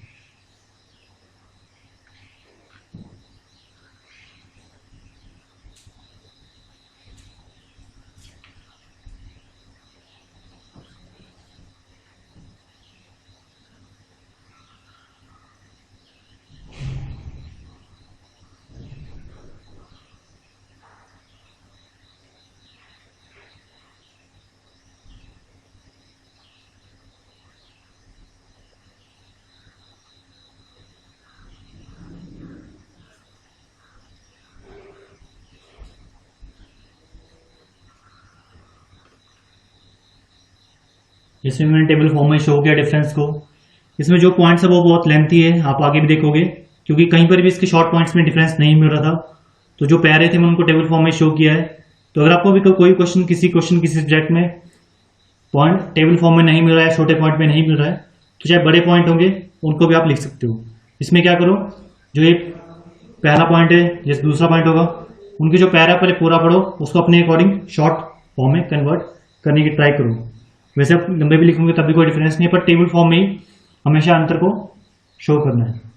इसमें मैंने टेबल फॉर्म में शो किया डिफरेंस को। इसमें जो पॉइंट्स है वो बहुत लेंथी है, आप आगे भी देखोगे, क्योंकि कहीं पर भी इसके शॉर्ट पॉइंट्स में डिफरेंस नहीं मिल रहा था। तो जो प्यारे थे मैं उनको टेबल फॉर्म में शो किया है। तो अगर आपको भी कोई क्वेश्चन किसी सब्जेक्ट में पॉइंट टेबल फॉर्म में नहीं मिल रहा है, छोटे पॉइंट में नहीं मिल रहा है, तो चाहे बड़े पॉइंट होंगे उनको भी आप लिख सकते हो। इसमें क्या करो, जो एक पहला पॉइंट है जैसे दूसरा पॉइंट होगा, उनके जो पैरा पहले पूरा पढ़ो, उसको अपने अकॉर्डिंग शॉर्ट फॉर्म में कन्वर्ट करने की ट्राई करो। वैसे आप लंबे भी लिखोगे तब भी कोई डिफरेंस नहीं है, पर टेबल फॉर्म में ही हमेशा अंतर को शो करना है।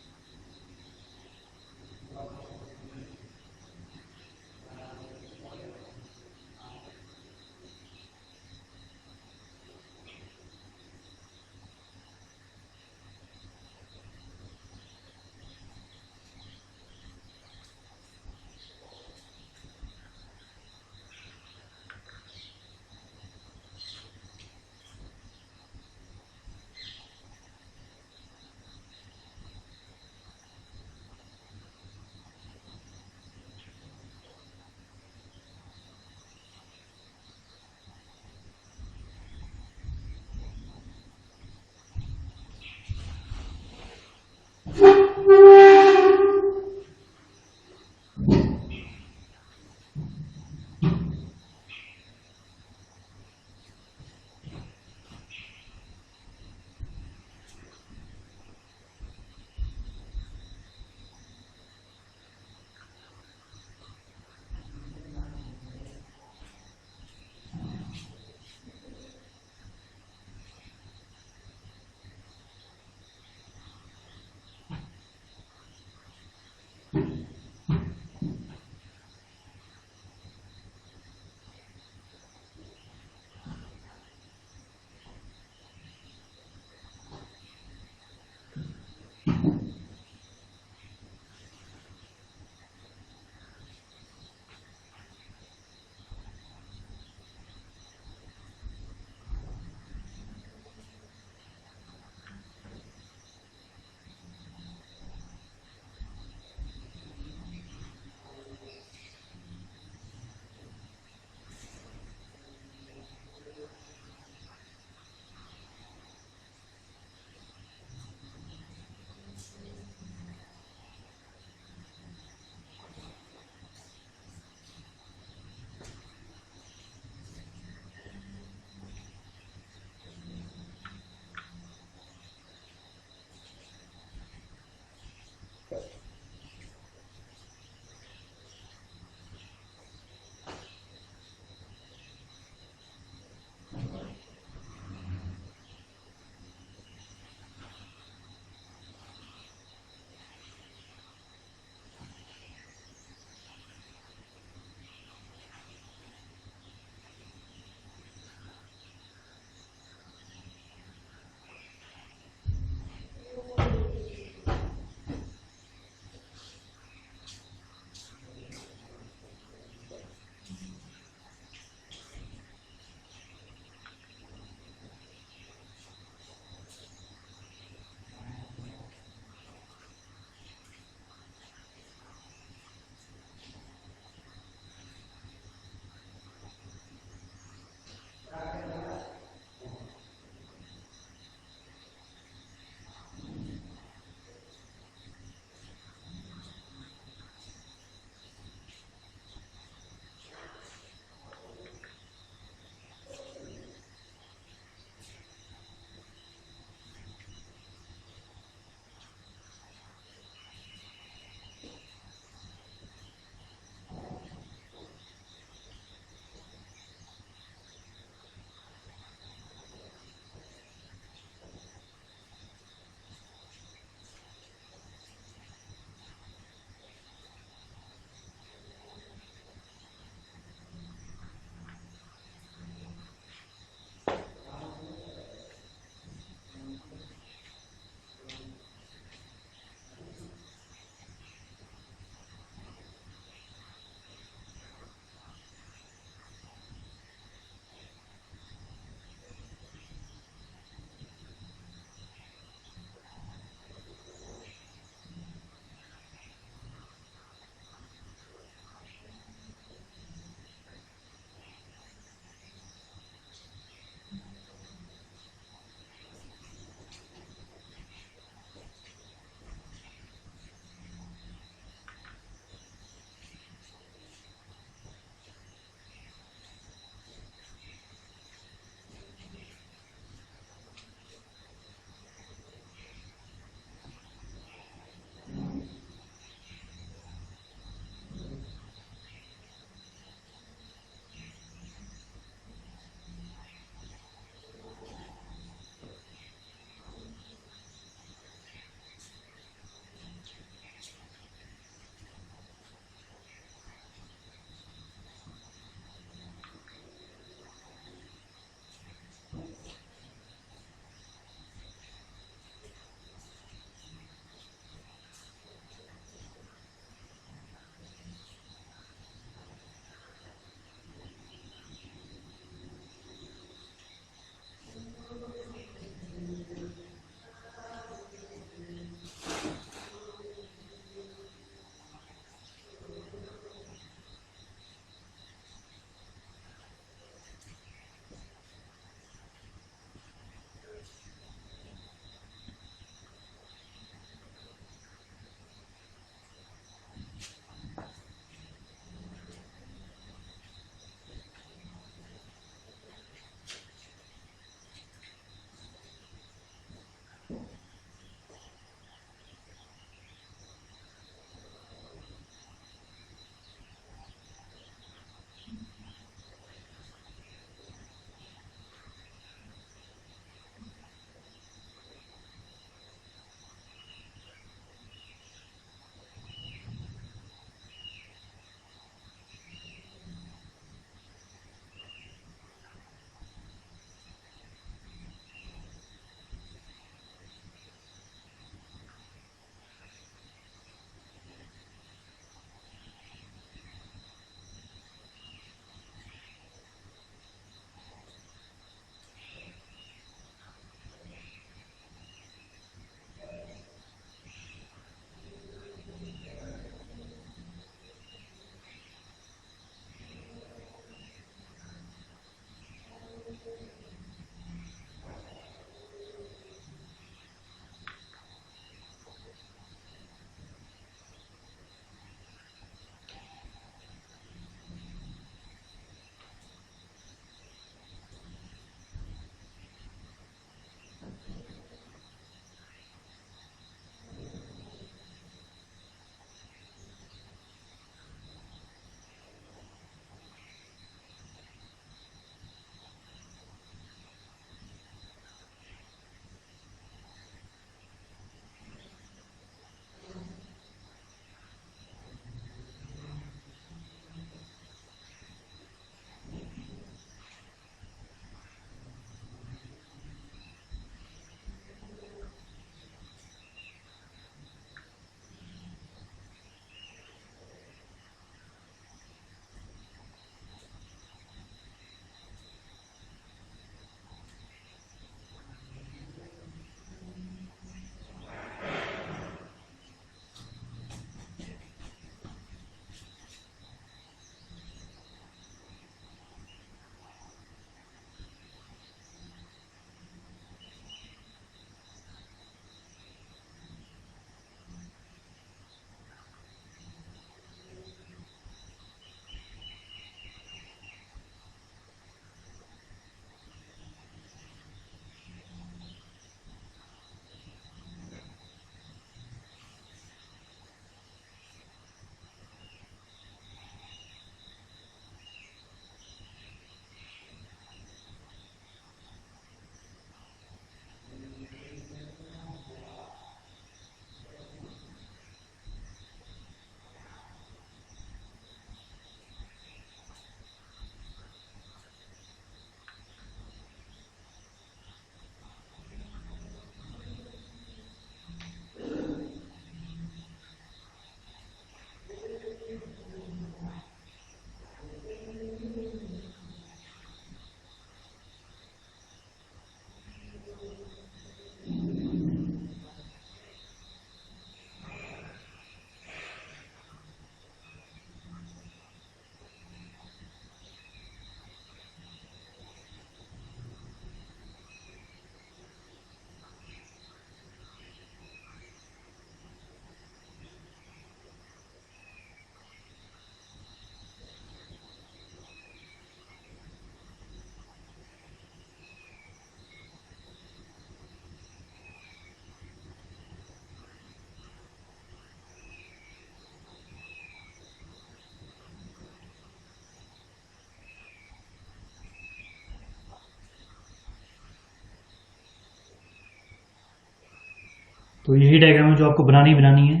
तो यही डायग्राम है जो आपको बनानी है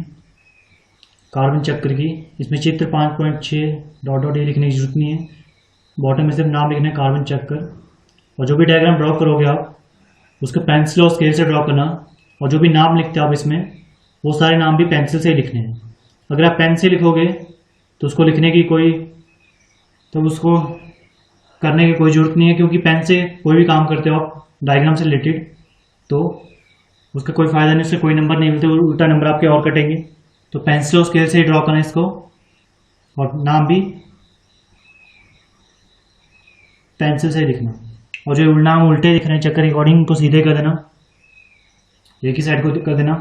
कार्बन चक्र की। इसमें चित्र 5.6 डॉट डॉट ये लिखने की जरूरत नहीं है, बॉटम में सिर्फ नाम लिखना है कार्बन चक्र। और जो भी डायग्राम ड्रॉ करोगे आप उसको पेंसिल और स्केल से ड्रॉ करना, और जो भी नाम लिखते हो आप इसमें वो सारे नाम भी पेंसिल से ही लिखने हैं। अगर आप पेन से लिखोगे तो उसको लिखने की उसको करने की कोई ज़रूरत नहीं है, क्योंकि पेन से कोई भी काम करते हो आप डायग्राम से रिलेटेड तो उसका कोई फ़ायदा नहीं, उससे कोई नंबर नहीं मिलते, उल्टा नंबर आपके और कटेंगे। तो पेंसिल और स्केल से ही ड्रॉ करना इसको, और नाम भी पेंसिल से ही लिखना। और जो नाम उल्टे दिख रहे हैं चक्कर के अकॉर्डिंग उनको सीधे कर देना, एक ही साइड को कर देना।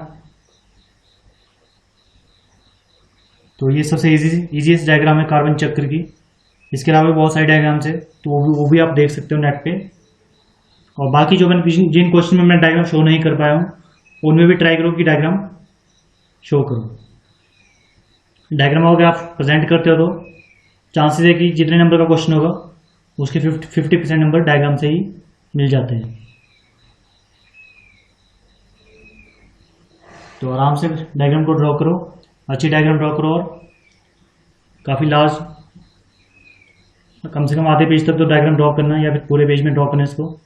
तो ये सबसे इजीएस्ट डायग्राम है कार्बन चक्र की। इसके अलावा बहुत सारे डायग्राम्स है, तो वो भी आप देख सकते हो नेट पे। और बाकी जो मैंने जिन क्वेश्चन में मैं डायग्राम शो नहीं कर पाया हूँ उनमें भी ट्राई करो कि डायग्राम शो करो। डायग्राम अगर आप प्रेजेंट करते हो तो चांसेस है कि जितने नंबर का क्वेश्चन होगा उसके 50% नंबर डायग्राम से ही मिल जाते हैं। तो आराम से डायग्राम को ड्रॉ करो, अच्छी डायग्राम ड्रॉ करो, और काफ़ी लार्ज कम से कम आधे पेज तक तो डायग्राम ड्रॉ करना है, या फिर पूरे पेज में ड्रॉ करना है इसको।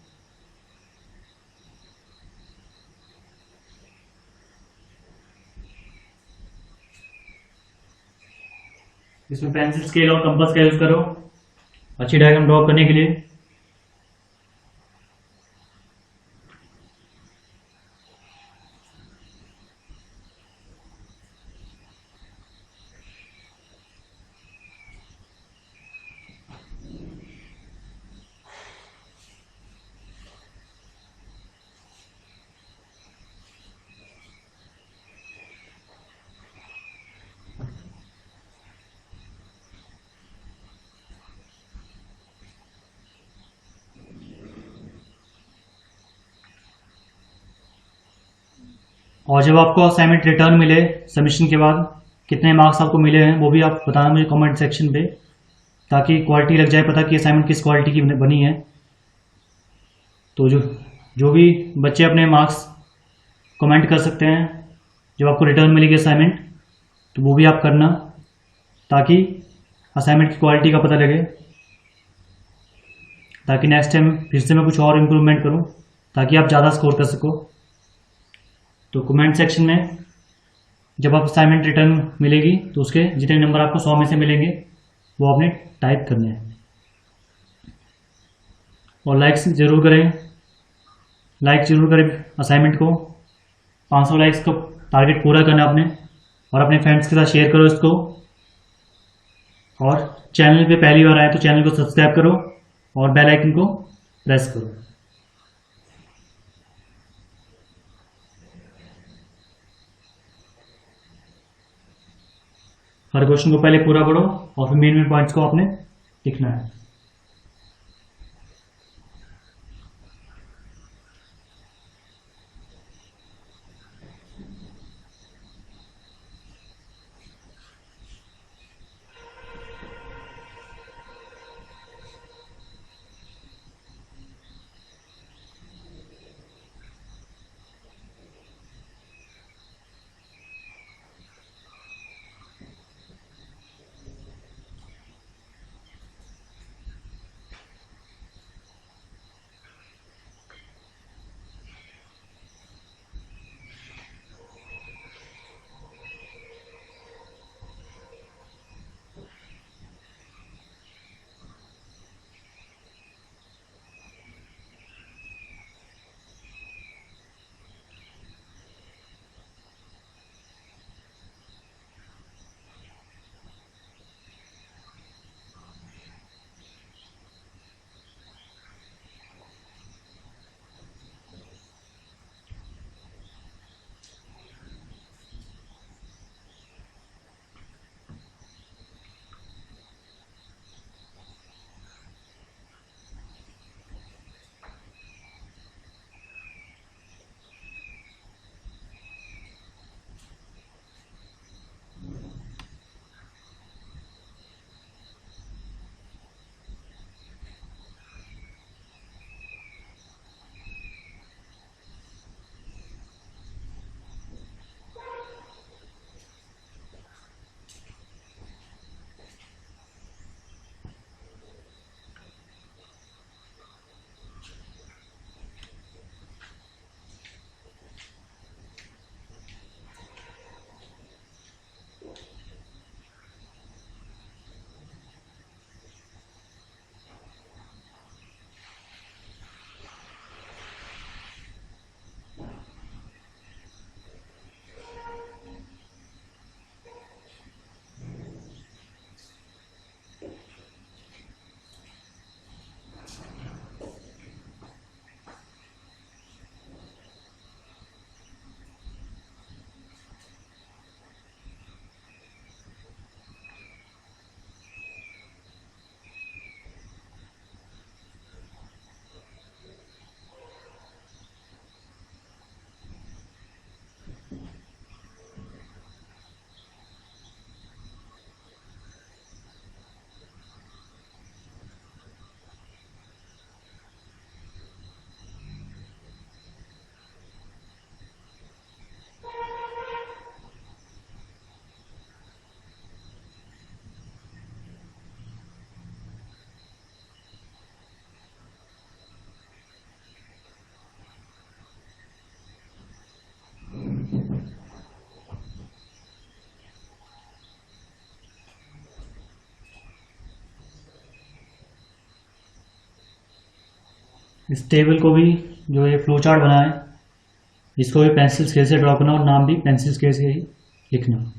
इसमें पेंसिल स्केल और कंपास का यूज करो अच्छी डायग्राम ड्रॉ करने के लिए। और जब आपको असाइनमेंट रिटर्न मिले सबमिशन के बाद कितने मार्क्स आपको मिले हैं वो भी आप बताना मुझे कमेंट सेक्शन पे, ताकि क्वालिटी लग जाए पता कि असाइनमेंट किस क्वालिटी की बनी है। तो जो भी बच्चे अपने मार्क्स कमेंट कर सकते हैं जब आपको रिटर्न मिलेगी असाइनमेंट, तो वो भी आप करना ताकि असाइनमेंट की क्वालिटी का पता लगे, ताकि नेक्स्ट टाइम फिर से मैं कुछ और इम्प्रूवमेंट करूं ताकि आप ज़्यादा स्कोर कर सको। तो कमेंट सेक्शन में जब आप असाइनमेंट रिटर्न मिलेगी तो उसके जितने नंबर आपको 100 में से मिलेंगे वो आपने टाइप करने हैं। और लाइक्स ज़रूर करें, लाइक ज़रूर करें असाइनमेंट को। 500 लाइक्स का टारगेट पूरा करना आपने, और अपने फ्रेंड्स के साथ शेयर करो इसको। और चैनल पे पहली बार आए तो चैनल को सब्सक्राइब करो और बेल आइकन को प्रेस करो। हर क्वेश्चन को पहले पूरा पढ़ो और फिर मेन पॉइंट्स को आपने लिखना है। इस टेबल को भी जो ये फ्लो चार्ट बना है इसको भी पेंसिल स्केल से ड्रॉ करना और नाम भी पेंसिल स्केल से ही लिखना।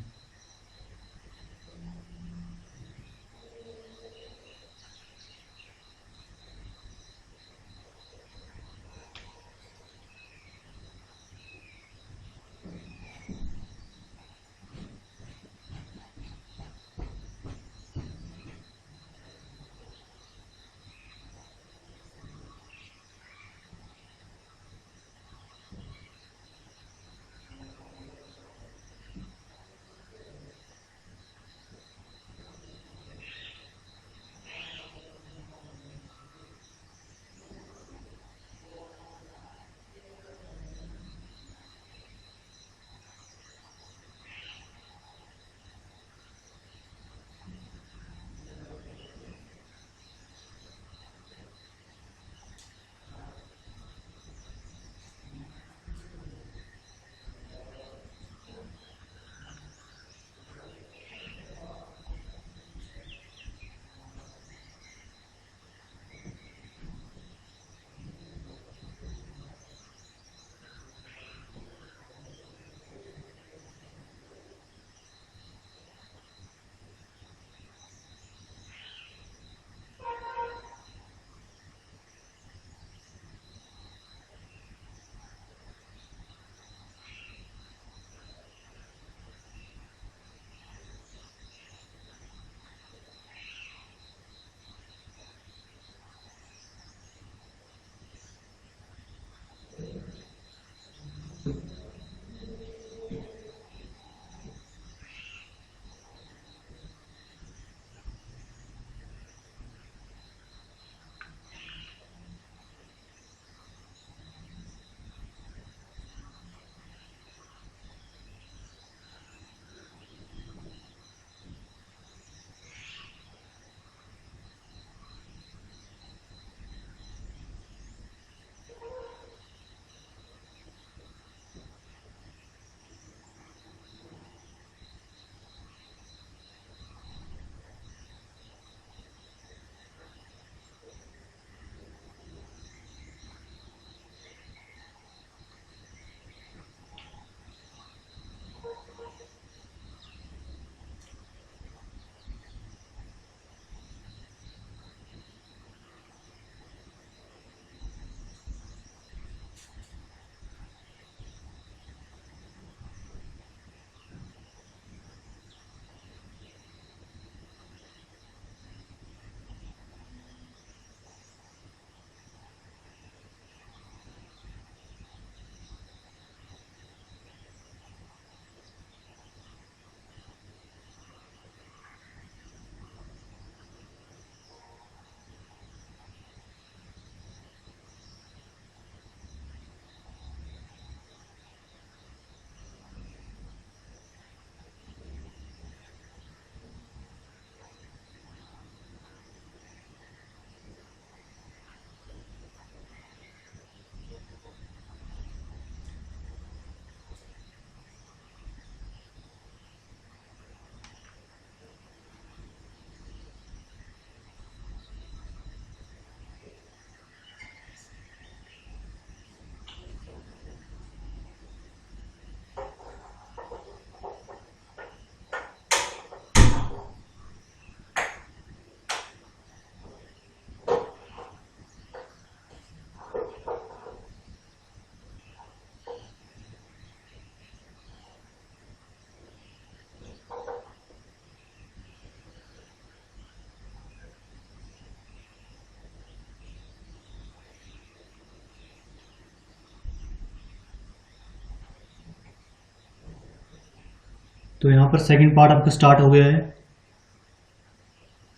तो यहाँ पर सेकंड पार्ट आपका स्टार्ट हो गया है।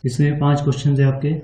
इसमें 5 क्वेश्चन है आपके।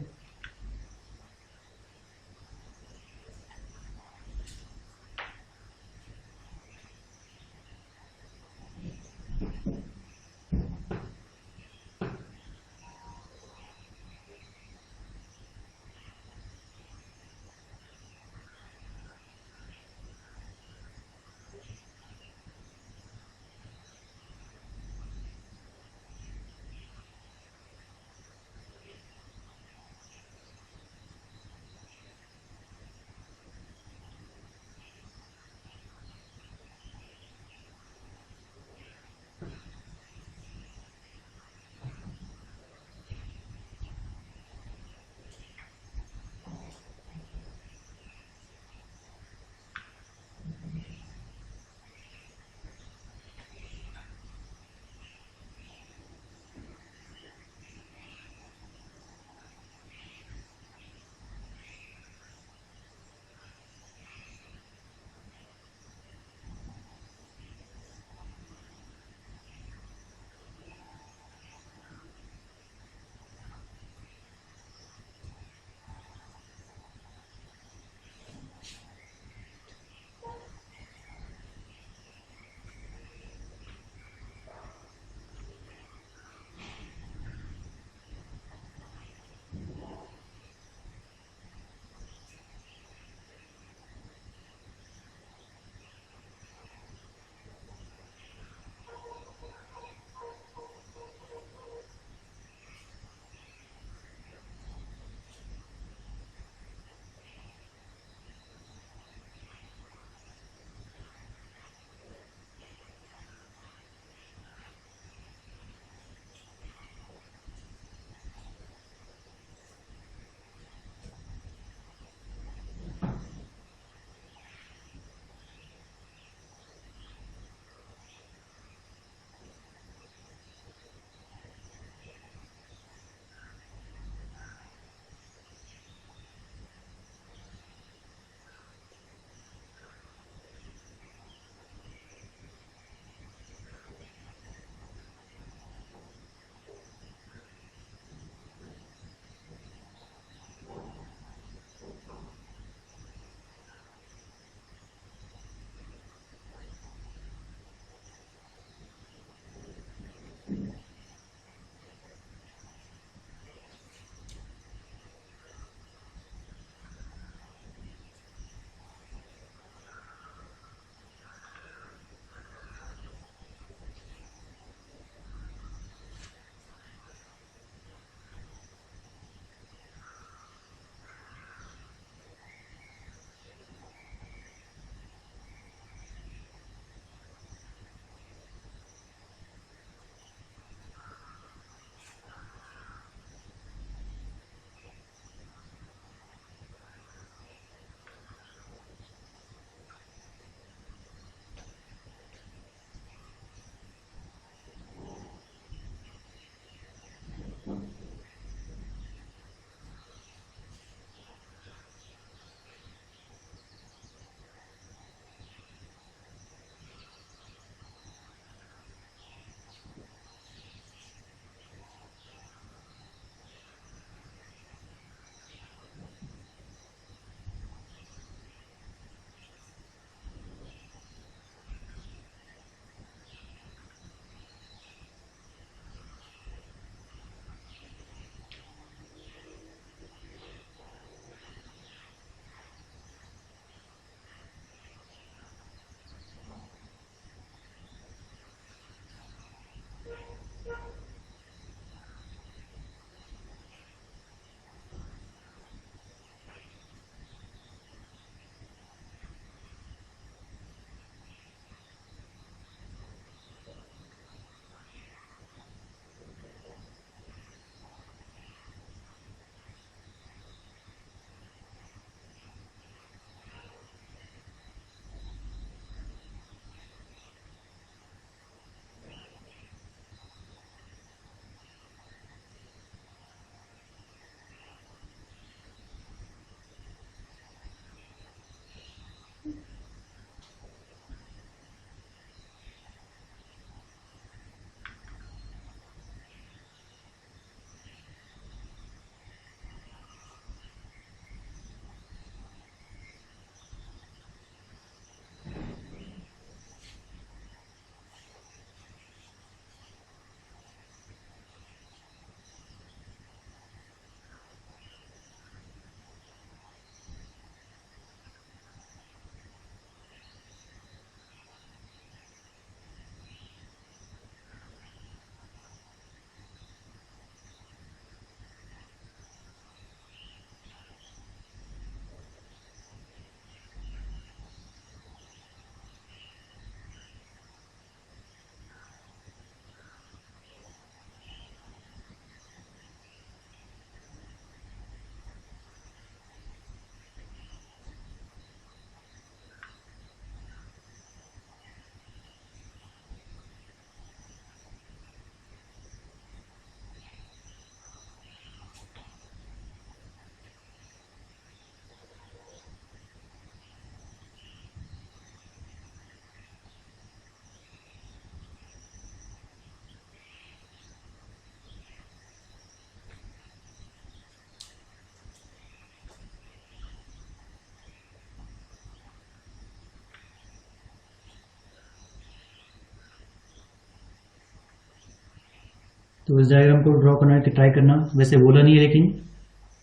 तो इस डायग्राम को ड्रॉ करना कि ट्राई करना, वैसे बोला नहीं है लेकिन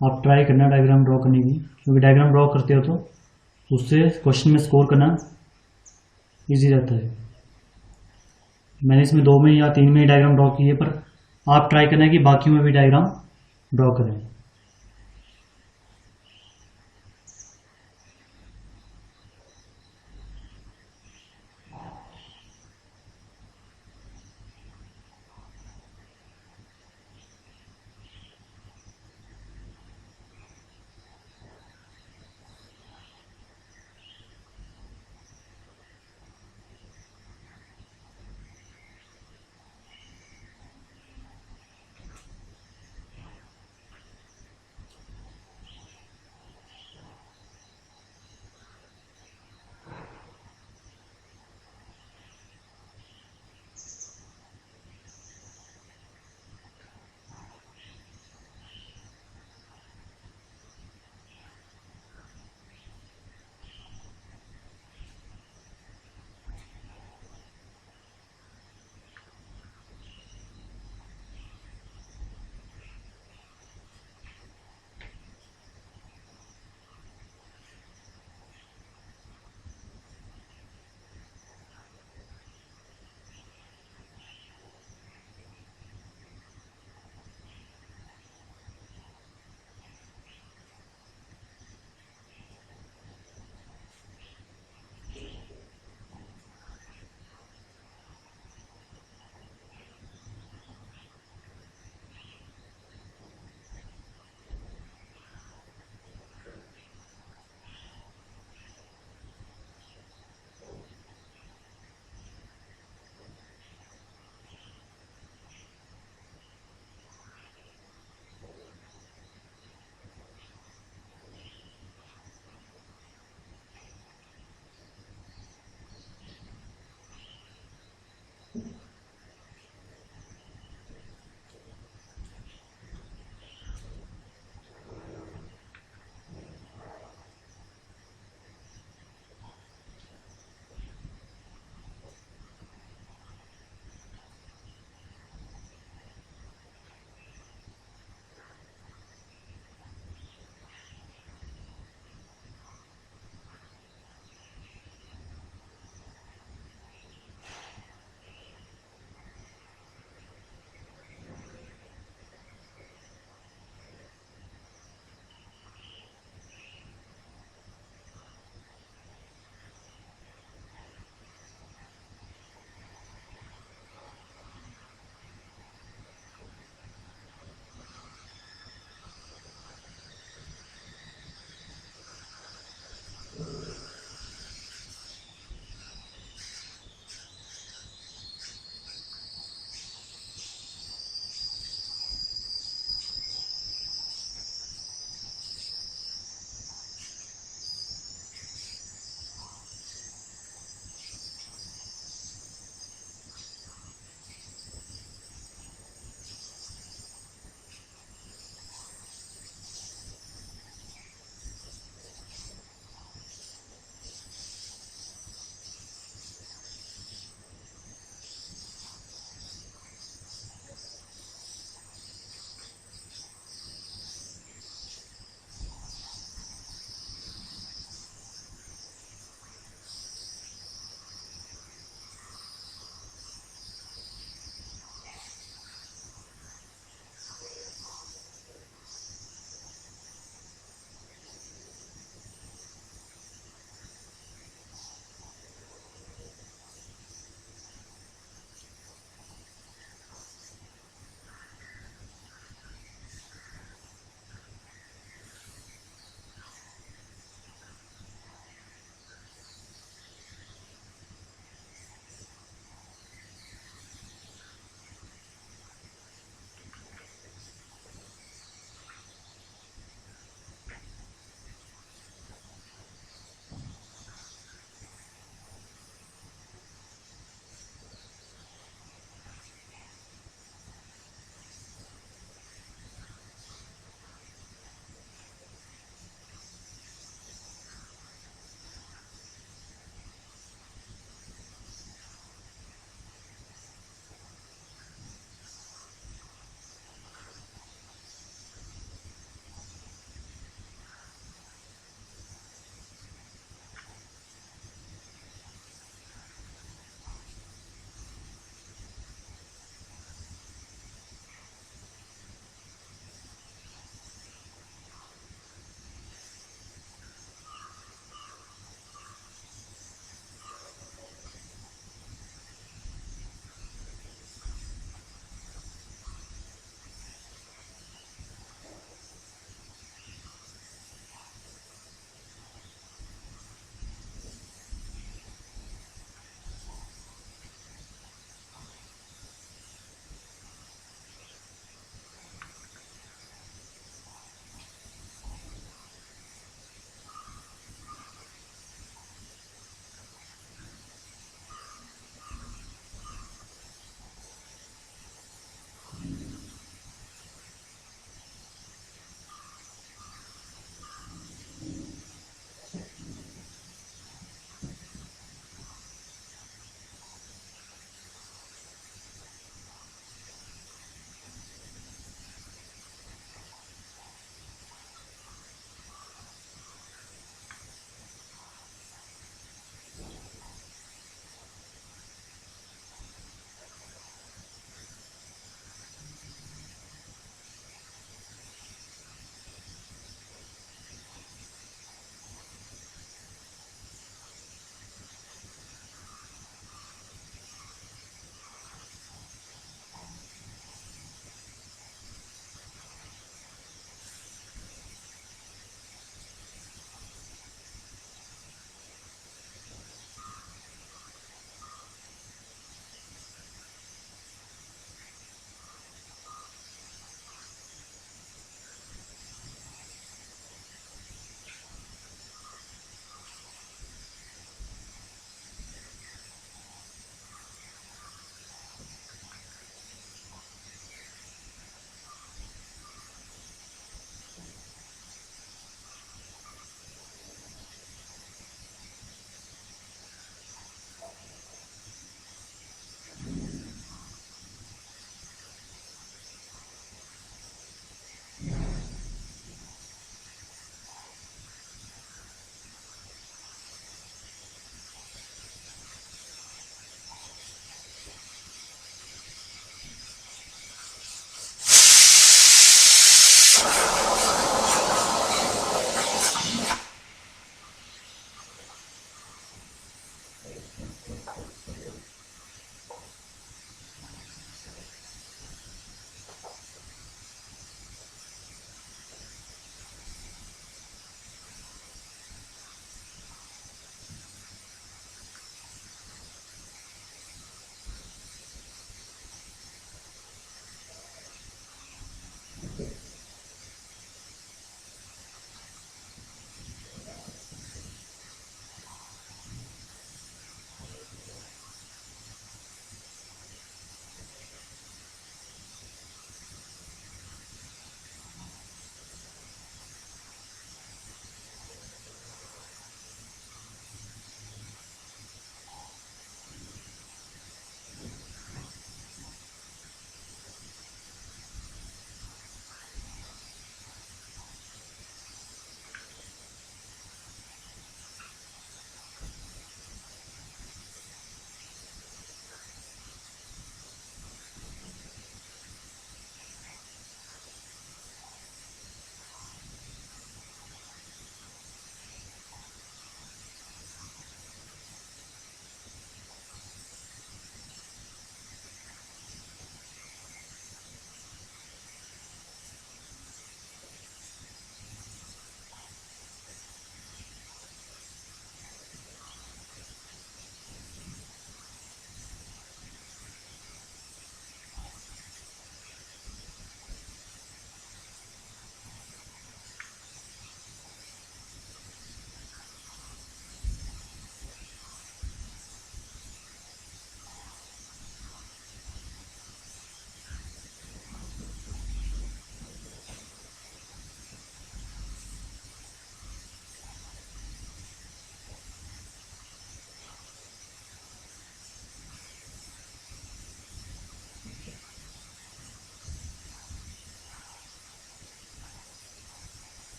आप ट्राई करना डायग्राम ड्रॉ करने की, क्योंकि डायग्राम ड्रॉ करते हो तो उससे क्वेश्चन में स्कोर करना इजी रहता है। मैंने इसमें 2 में या 3 में ही डायग्राम ड्रॉ की है, पर आप ट्राई करना है कि बाकियों में भी डायग्राम ड्रॉ करें।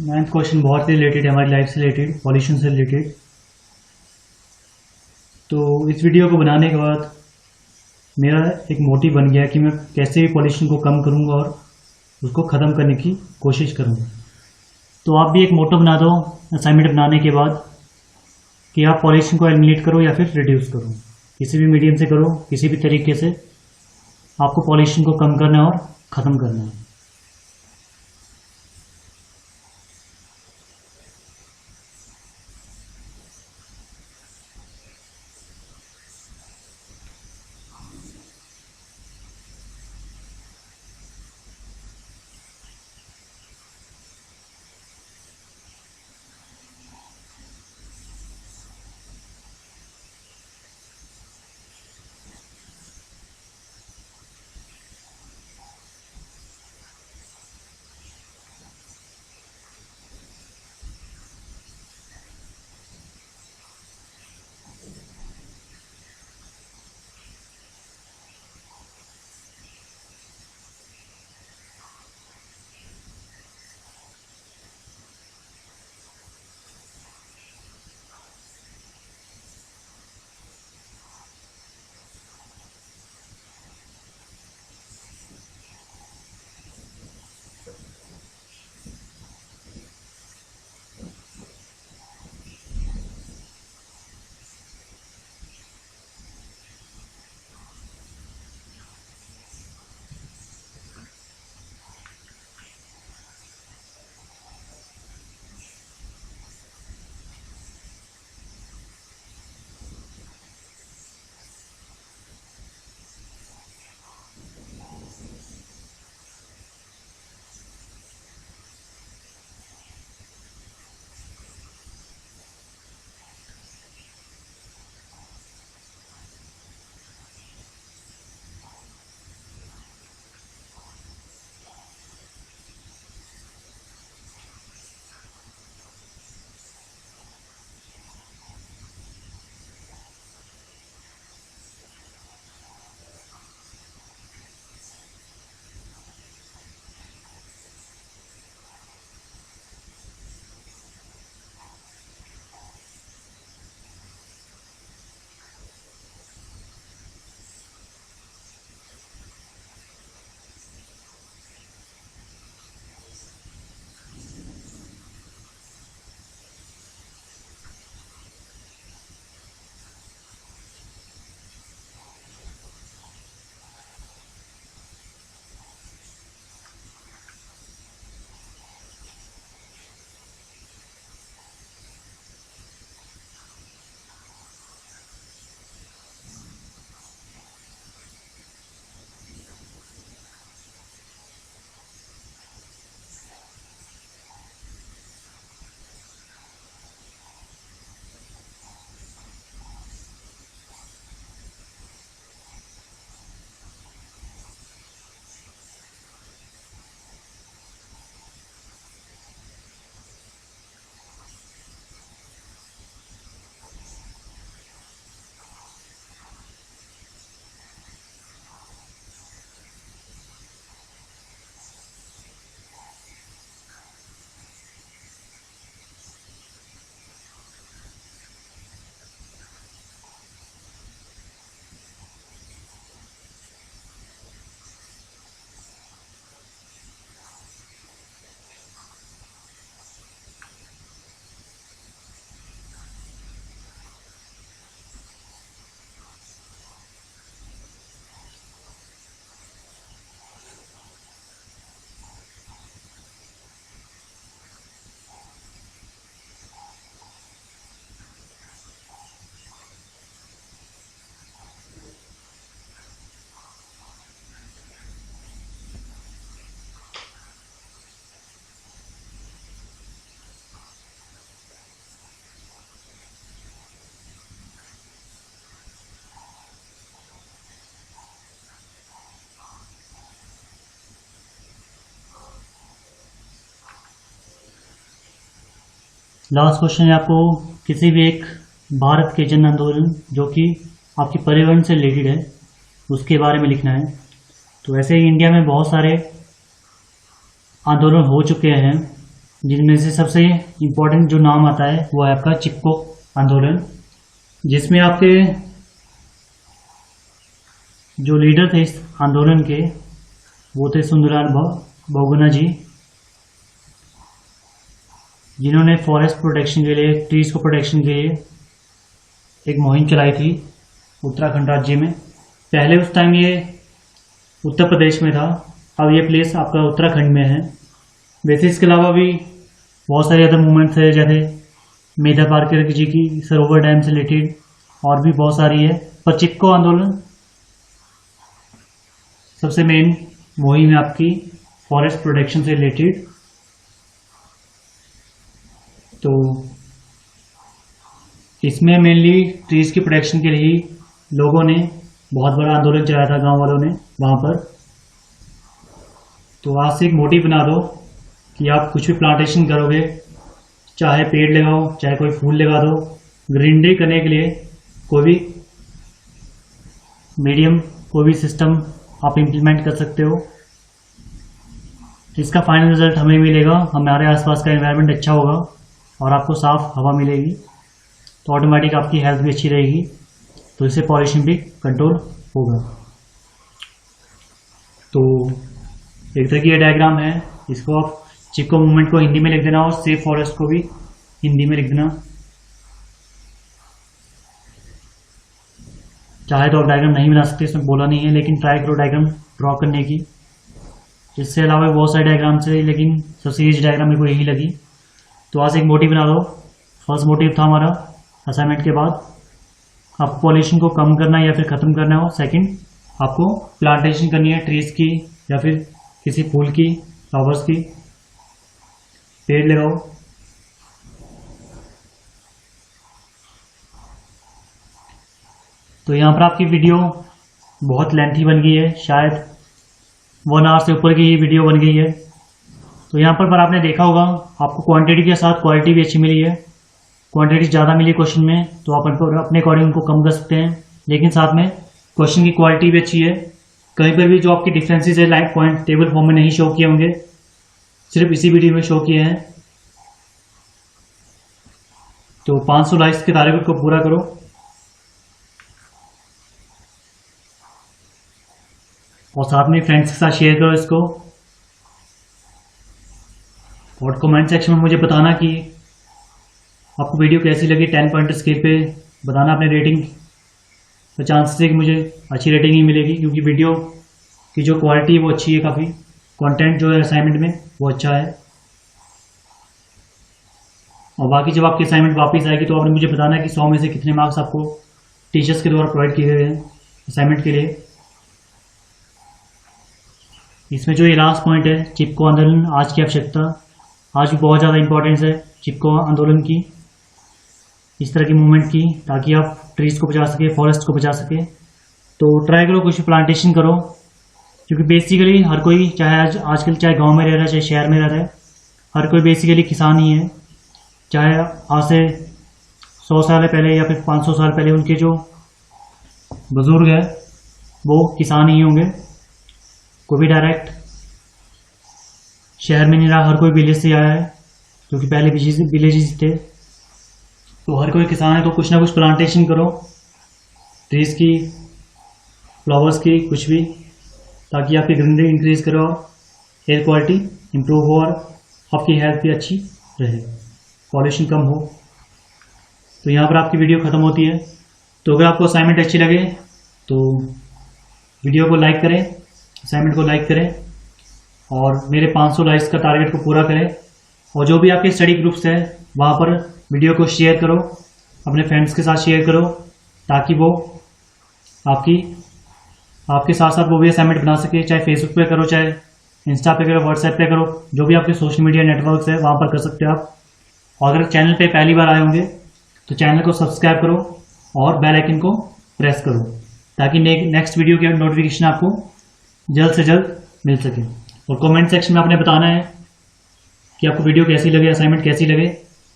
9th क्वेश्चन बहुत ही रिलेटेड है हमारी लाइफ से रिलेटेड, पॉल्यूशन से रिलेटेड। तो इस वीडियो को बनाने के बाद मेरा एक मोटिव बन गया कि मैं कैसे भी पॉल्यूशन को कम करूंगा और उसको ख़त्म करने की कोशिश करूंगा। तो आप भी एक मोटो बना दो असाइनमेंट बनाने के बाद कि आप पॉल्यूशन को एलिमिनेट करो या फिर रिड्यूस करो, किसी भी मीडियम से करो, किसी भी तरीके से आपको पॉल्यूशन को कम करना है और ख़त्म करना है। लास्ट क्वेश्चन है आपको किसी भी एक भारत के जन आंदोलन जो कि आपकी परिवहन से रिलेटेड है उसके बारे में लिखना है। तो ऐसे ही इंडिया में बहुत सारे आंदोलन हो चुके हैं जिनमें से सबसे इम्पोर्टेंट जो नाम आता है वो है आपका चिपको आंदोलन, जिसमें आपके जो लीडर थे इस आंदोलन के वो थे सुंदरलाल बहुगुणा जी, जिन्होंने फॉरेस्ट प्रोटेक्शन के लिए, ट्रीज को प्रोटेक्शन के लिए एक मुहिम चलाई थी उत्तराखंड राज्य में। पहले उस टाइम ये उत्तर प्रदेश में था, अब ये प्लेस आपका उत्तराखंड में है। वैसे इसके अलावा भी बहुत सारे अदर मूवमेंट्स है, जैसे मेधा पाटकर जी की सरोवर डैम से रिलेटेड, और भी बहुत सारी है। पर चिपको आंदोलन सबसे मेन मुहिम है आपकी फॉरेस्ट प्रोटेक्शन से रिलेटेड। तो इसमें मेनली ट्रीज की प्रोटेक्शन के लिए लोगों ने बहुत बड़ा आंदोलन चलाया था, गांव वालों ने वहां पर। तो आज से एक मोटिव बना दो कि आप कुछ भी प्लांटेशन करोगे, चाहे पेड़ लगाओ चाहे कोई फूल लगा दो, ग्रीनरी करने के लिए कोई भी मीडियम, कोई भी सिस्टम आप इम्प्लीमेंट कर सकते हो। इसका फाइनल रिजल्ट हमें मिलेगा, हमारे आसपास का एनवायरनमेंट अच्छा होगा और आपको साफ हवा मिलेगी, तो ऑटोमेटिक आपकी हेल्थ भी अच्छी रहेगी, तो इससे पॉल्यूशन भी कंट्रोल होगा। तो एक तरह की ये डायग्राम है, इसको आप चिपको मूवमेंट को हिंदी में लिख देना और सेफ फॉरेस्ट को भी हिंदी में लिख देना। चाहे तो आप डायग्राम नहीं बना सकते, इसमें बोला नहीं है, लेकिन ट्राई करो डायग्राम ड्रॉ करने की। इससे अलावा बहुत सारे डायग्राम से, लेकिन सबसे ईजी डायग्राम मेरे को यही लगी। तो आज एक मोटिव बना दो। फर्स्ट मोटिव था हमारा असाइनमेंट के बाद आपको पॉल्यूशन को कम करना है या फिर ख़त्म करना हो। सेकंड, आपको प्लांटेशन करनी है ट्रीज की या फिर किसी फूल की, फ्लावर्स की, पेड़ लगाओ। तो यहाँ पर आपकी वीडियो बहुत लेंथी बन गई है, शायद 1 आवर से ऊपर की वीडियो बन गई है। तो यहाँ पर आपने देखा होगा आपको क्वांटिटी के साथ क्वालिटी भी अच्छी मिली है। क्वांटिटी ज़्यादा मिली क्वेश्चन में तो आप अपने अकॉर्डिंग उनको कम कर सकते हैं, लेकिन साथ में क्वेश्चन की क्वालिटी भी अच्छी है। कहीं पर भी जो आपकी डिफरेंसेस है लाइक पॉइंट टेबल फॉर्म में नहीं शो किए होंगे, सिर्फ इसी वीडियो में शो किए हैं। तो 500 लाइक्स के टारगेट को पूरा करो और साथ में फ्रेंड्स के साथ शेयर करो इसको, और कमेंट सेक्शन में मुझे बताना कि आपको वीडियो कैसी लगी। 10 पॉइंट स्केल पे बताना अपने रेटिंग। तो चांसेस है कि मुझे अच्छी रेटिंग ही मिलेगी, क्योंकि वीडियो की जो क्वालिटी है वो अच्छी है, काफ़ी कंटेंट जो है असाइनमेंट में वो अच्छा है। और बाकी जब आपकी असाइनमेंट वापस आएगी तो आपने मुझे बताना कि 100 में से कितने मार्क्स आपको टीचर्स के द्वारा प्रोवाइड किए गए हैं असाइनमेंट के लिए। इसमें जो ये लास्ट पॉइंट है चिपको आंदोलन, आज की आवश्यकता, आज भी बहुत ज़्यादा इंपॉर्टेंस है चिपको आंदोलन की, इस तरह की मूवमेंट की, ताकि आप ट्रीज को बचा सके, फॉरेस्ट को बचा सके। तो ट्राई करो कुछ प्लांटेशन करो, क्योंकि बेसिकली हर कोई, चाहे आजकल चाहे गांव में रह रहा है चाहे शहर में रह रहा है, हर कोई बेसिकली किसान ही है। चाहे आज से 100 साल पहले या फिर 500 साल पहले उनके जो बुजुर्ग है वो किसान ही होंगे। कोई भी डायरेक्ट शहर में नहीं रहा, हर कोई विलेज से आया है, क्योंकि पहले विलेजेस थे। तो हर कोई किसान है, तो कुछ ना कुछ प्लांटेशन करो ट्रीज की, फ्लावर्स की, कुछ भी, ताकि आपकी ग्रीनरी इंक्रीज करो, एयर क्वालिटी इंप्रूव हो और आपकी हेल्थ भी अच्छी रहे, पॉल्यूशन कम हो। तो यहाँ पर आपकी वीडियो ख़त्म होती है। तो अगर आपको असाइनमेंट अच्छी लगे तो वीडियो को लाइक करें, असाइनमेंट को लाइक करें और मेरे 500 लाइक्स का टारगेट को पूरा करें। और जो भी आपके स्टडी ग्रुप्स है वहाँ पर वीडियो को शेयर करो, अपने फ्रेंड्स के साथ शेयर करो, ताकि वो आपके साथ साथ वो भी असाइनमेंट बना सके। चाहे फेसबुक पे करो, चाहे इंस्टा पे करो, व्हाट्सएप पे करो, जो भी आपके सोशल मीडिया नेटवर्क्स है वहाँ पर कर सकते हो आप। और अगर चैनल पे पहली बार आए होंगे तो चैनल को सब्सक्राइब करो और बेल आइकन को प्रेस करो, ताकि नेक्स्ट वीडियो की नोटिफिकेशन आपको जल्द से जल्द मिल सके। और कमेंट सेक्शन में आपने बताना है कि आपको वीडियो कैसी लगे, असाइनमेंट कैसी लगे,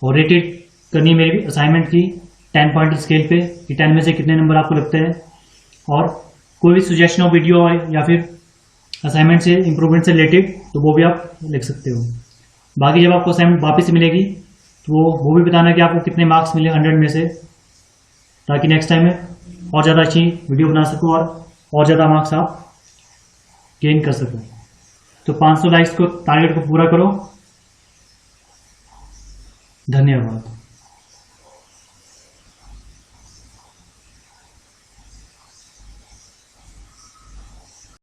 और रेटेड करनी मेरी असाइनमेंट की 10 पॉइंट स्केल पे कि 10 में से कितने नंबर आपको लगते हैं। और कोई भी सजेशन हो वीडियो या फिर असाइनमेंट से, इम्प्रूवमेंट से रिलेटेड, तो वो भी आप लिख सकते हो। बाकी जब आपको असाइनमेंट वापस से मिलेगी तो वो भी बताना कि आपको कितने मार्क्स मिले 100 में से, ताकि नेक्स्ट टाइम में और ज़्यादा अच्छी वीडियो बना सकूँ और ज़्यादा मार्क्स आप गेन कर सकूँ। तो 500 लाइक्स को टारगेट को पूरा करो। धन्यवाद।